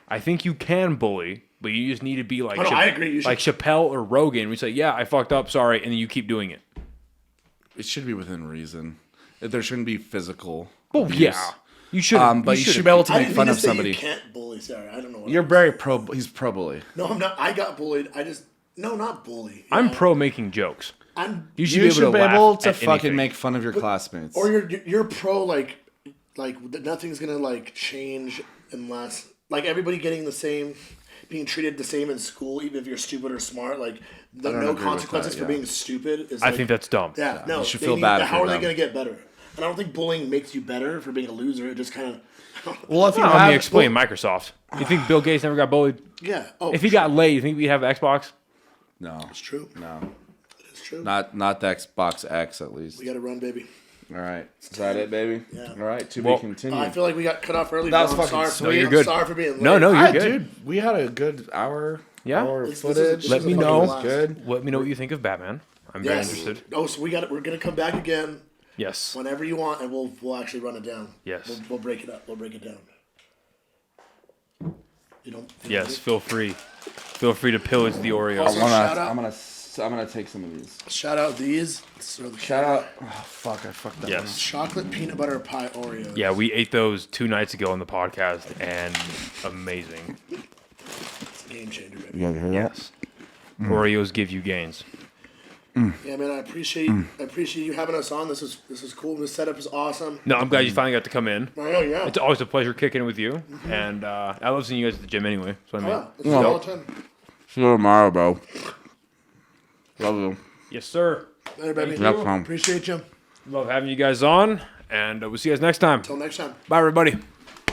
I think you can bully, but you just need to be like, Oh, no, I agree. You should- like Chappelle or Rogan. We say, yeah, I fucked up, sorry, and then you keep doing it. It should be within reason. There shouldn't be physical. Oh abuse. yeah, you should. But you should be able to I make didn't fun mean of to say somebody. You can't bully. Sorry, I don't know. What You're very pro. He's pro bully. No, I'm not. I got bullied. Not bully. I'm Yeah. pro making jokes. You should You be able to laugh at fucking anything. make fun of your classmates. or you're pro like nothing's gonna like change unless like everybody getting the same, being treated the same in school, even if you're stupid or smart. Like don't no agree with consequences that, for yeah. being stupid is. I like, think that's dumb. yeah. No, you should they feel bad if How you're are they dumb. gonna get better? And I don't think bullying makes you better for being a loser. It just kind of. well, if you Let me have, explain Microsoft. You think Bill Gates never got bullied? Yeah. Oh, If he got laid, you think we'd have Xbox? no, it's true. no, It's true. not the Xbox X at least. We got to run, baby. All right, is that it, baby? Yeah. All right, to Well, be continued. I feel like we got cut off early. That was bro. I'm fucking sorry. sweet. No, you're I'm good. sorry for being late. No, you're Alright, good. dude. We had a good hour. Yeah. Hour This is- footage. this Let is me a fucking know. blast. Good. Let me know what you think of Batman. I'm very Yes. interested. Oh, so we're gonna come back again Yes. whenever you want, and we'll actually run it down. Yes. We'll break it up. We'll break it down. You don't. Yes. Feel free. Feel free to pillage the Oreos. Also, shout out. I'm gonna take some of these. Shout out these. So the Shout out. Oh fuck! I fucked that. Yes. chocolate peanut butter pie Oreos. Yeah, we ate those 2 nights ago on the podcast, and amazing. It's a game changer, baby. You guys hear Yes. Oreos give you gains. Yeah, man. I appreciate you having us on. This is cool. This setup is awesome. No, I'm glad you finally got to come in. I know, yeah. It's always a pleasure kicking it with you, and I love seeing you guys at the gym anyway. So I mean, Yeah, this is all the time. See you tomorrow, bro. Love you. yes, sir. Hey, baby. Thank you. Appreciate you. Love having you guys on, and we'll see you guys next time. Till next time. Bye, everybody.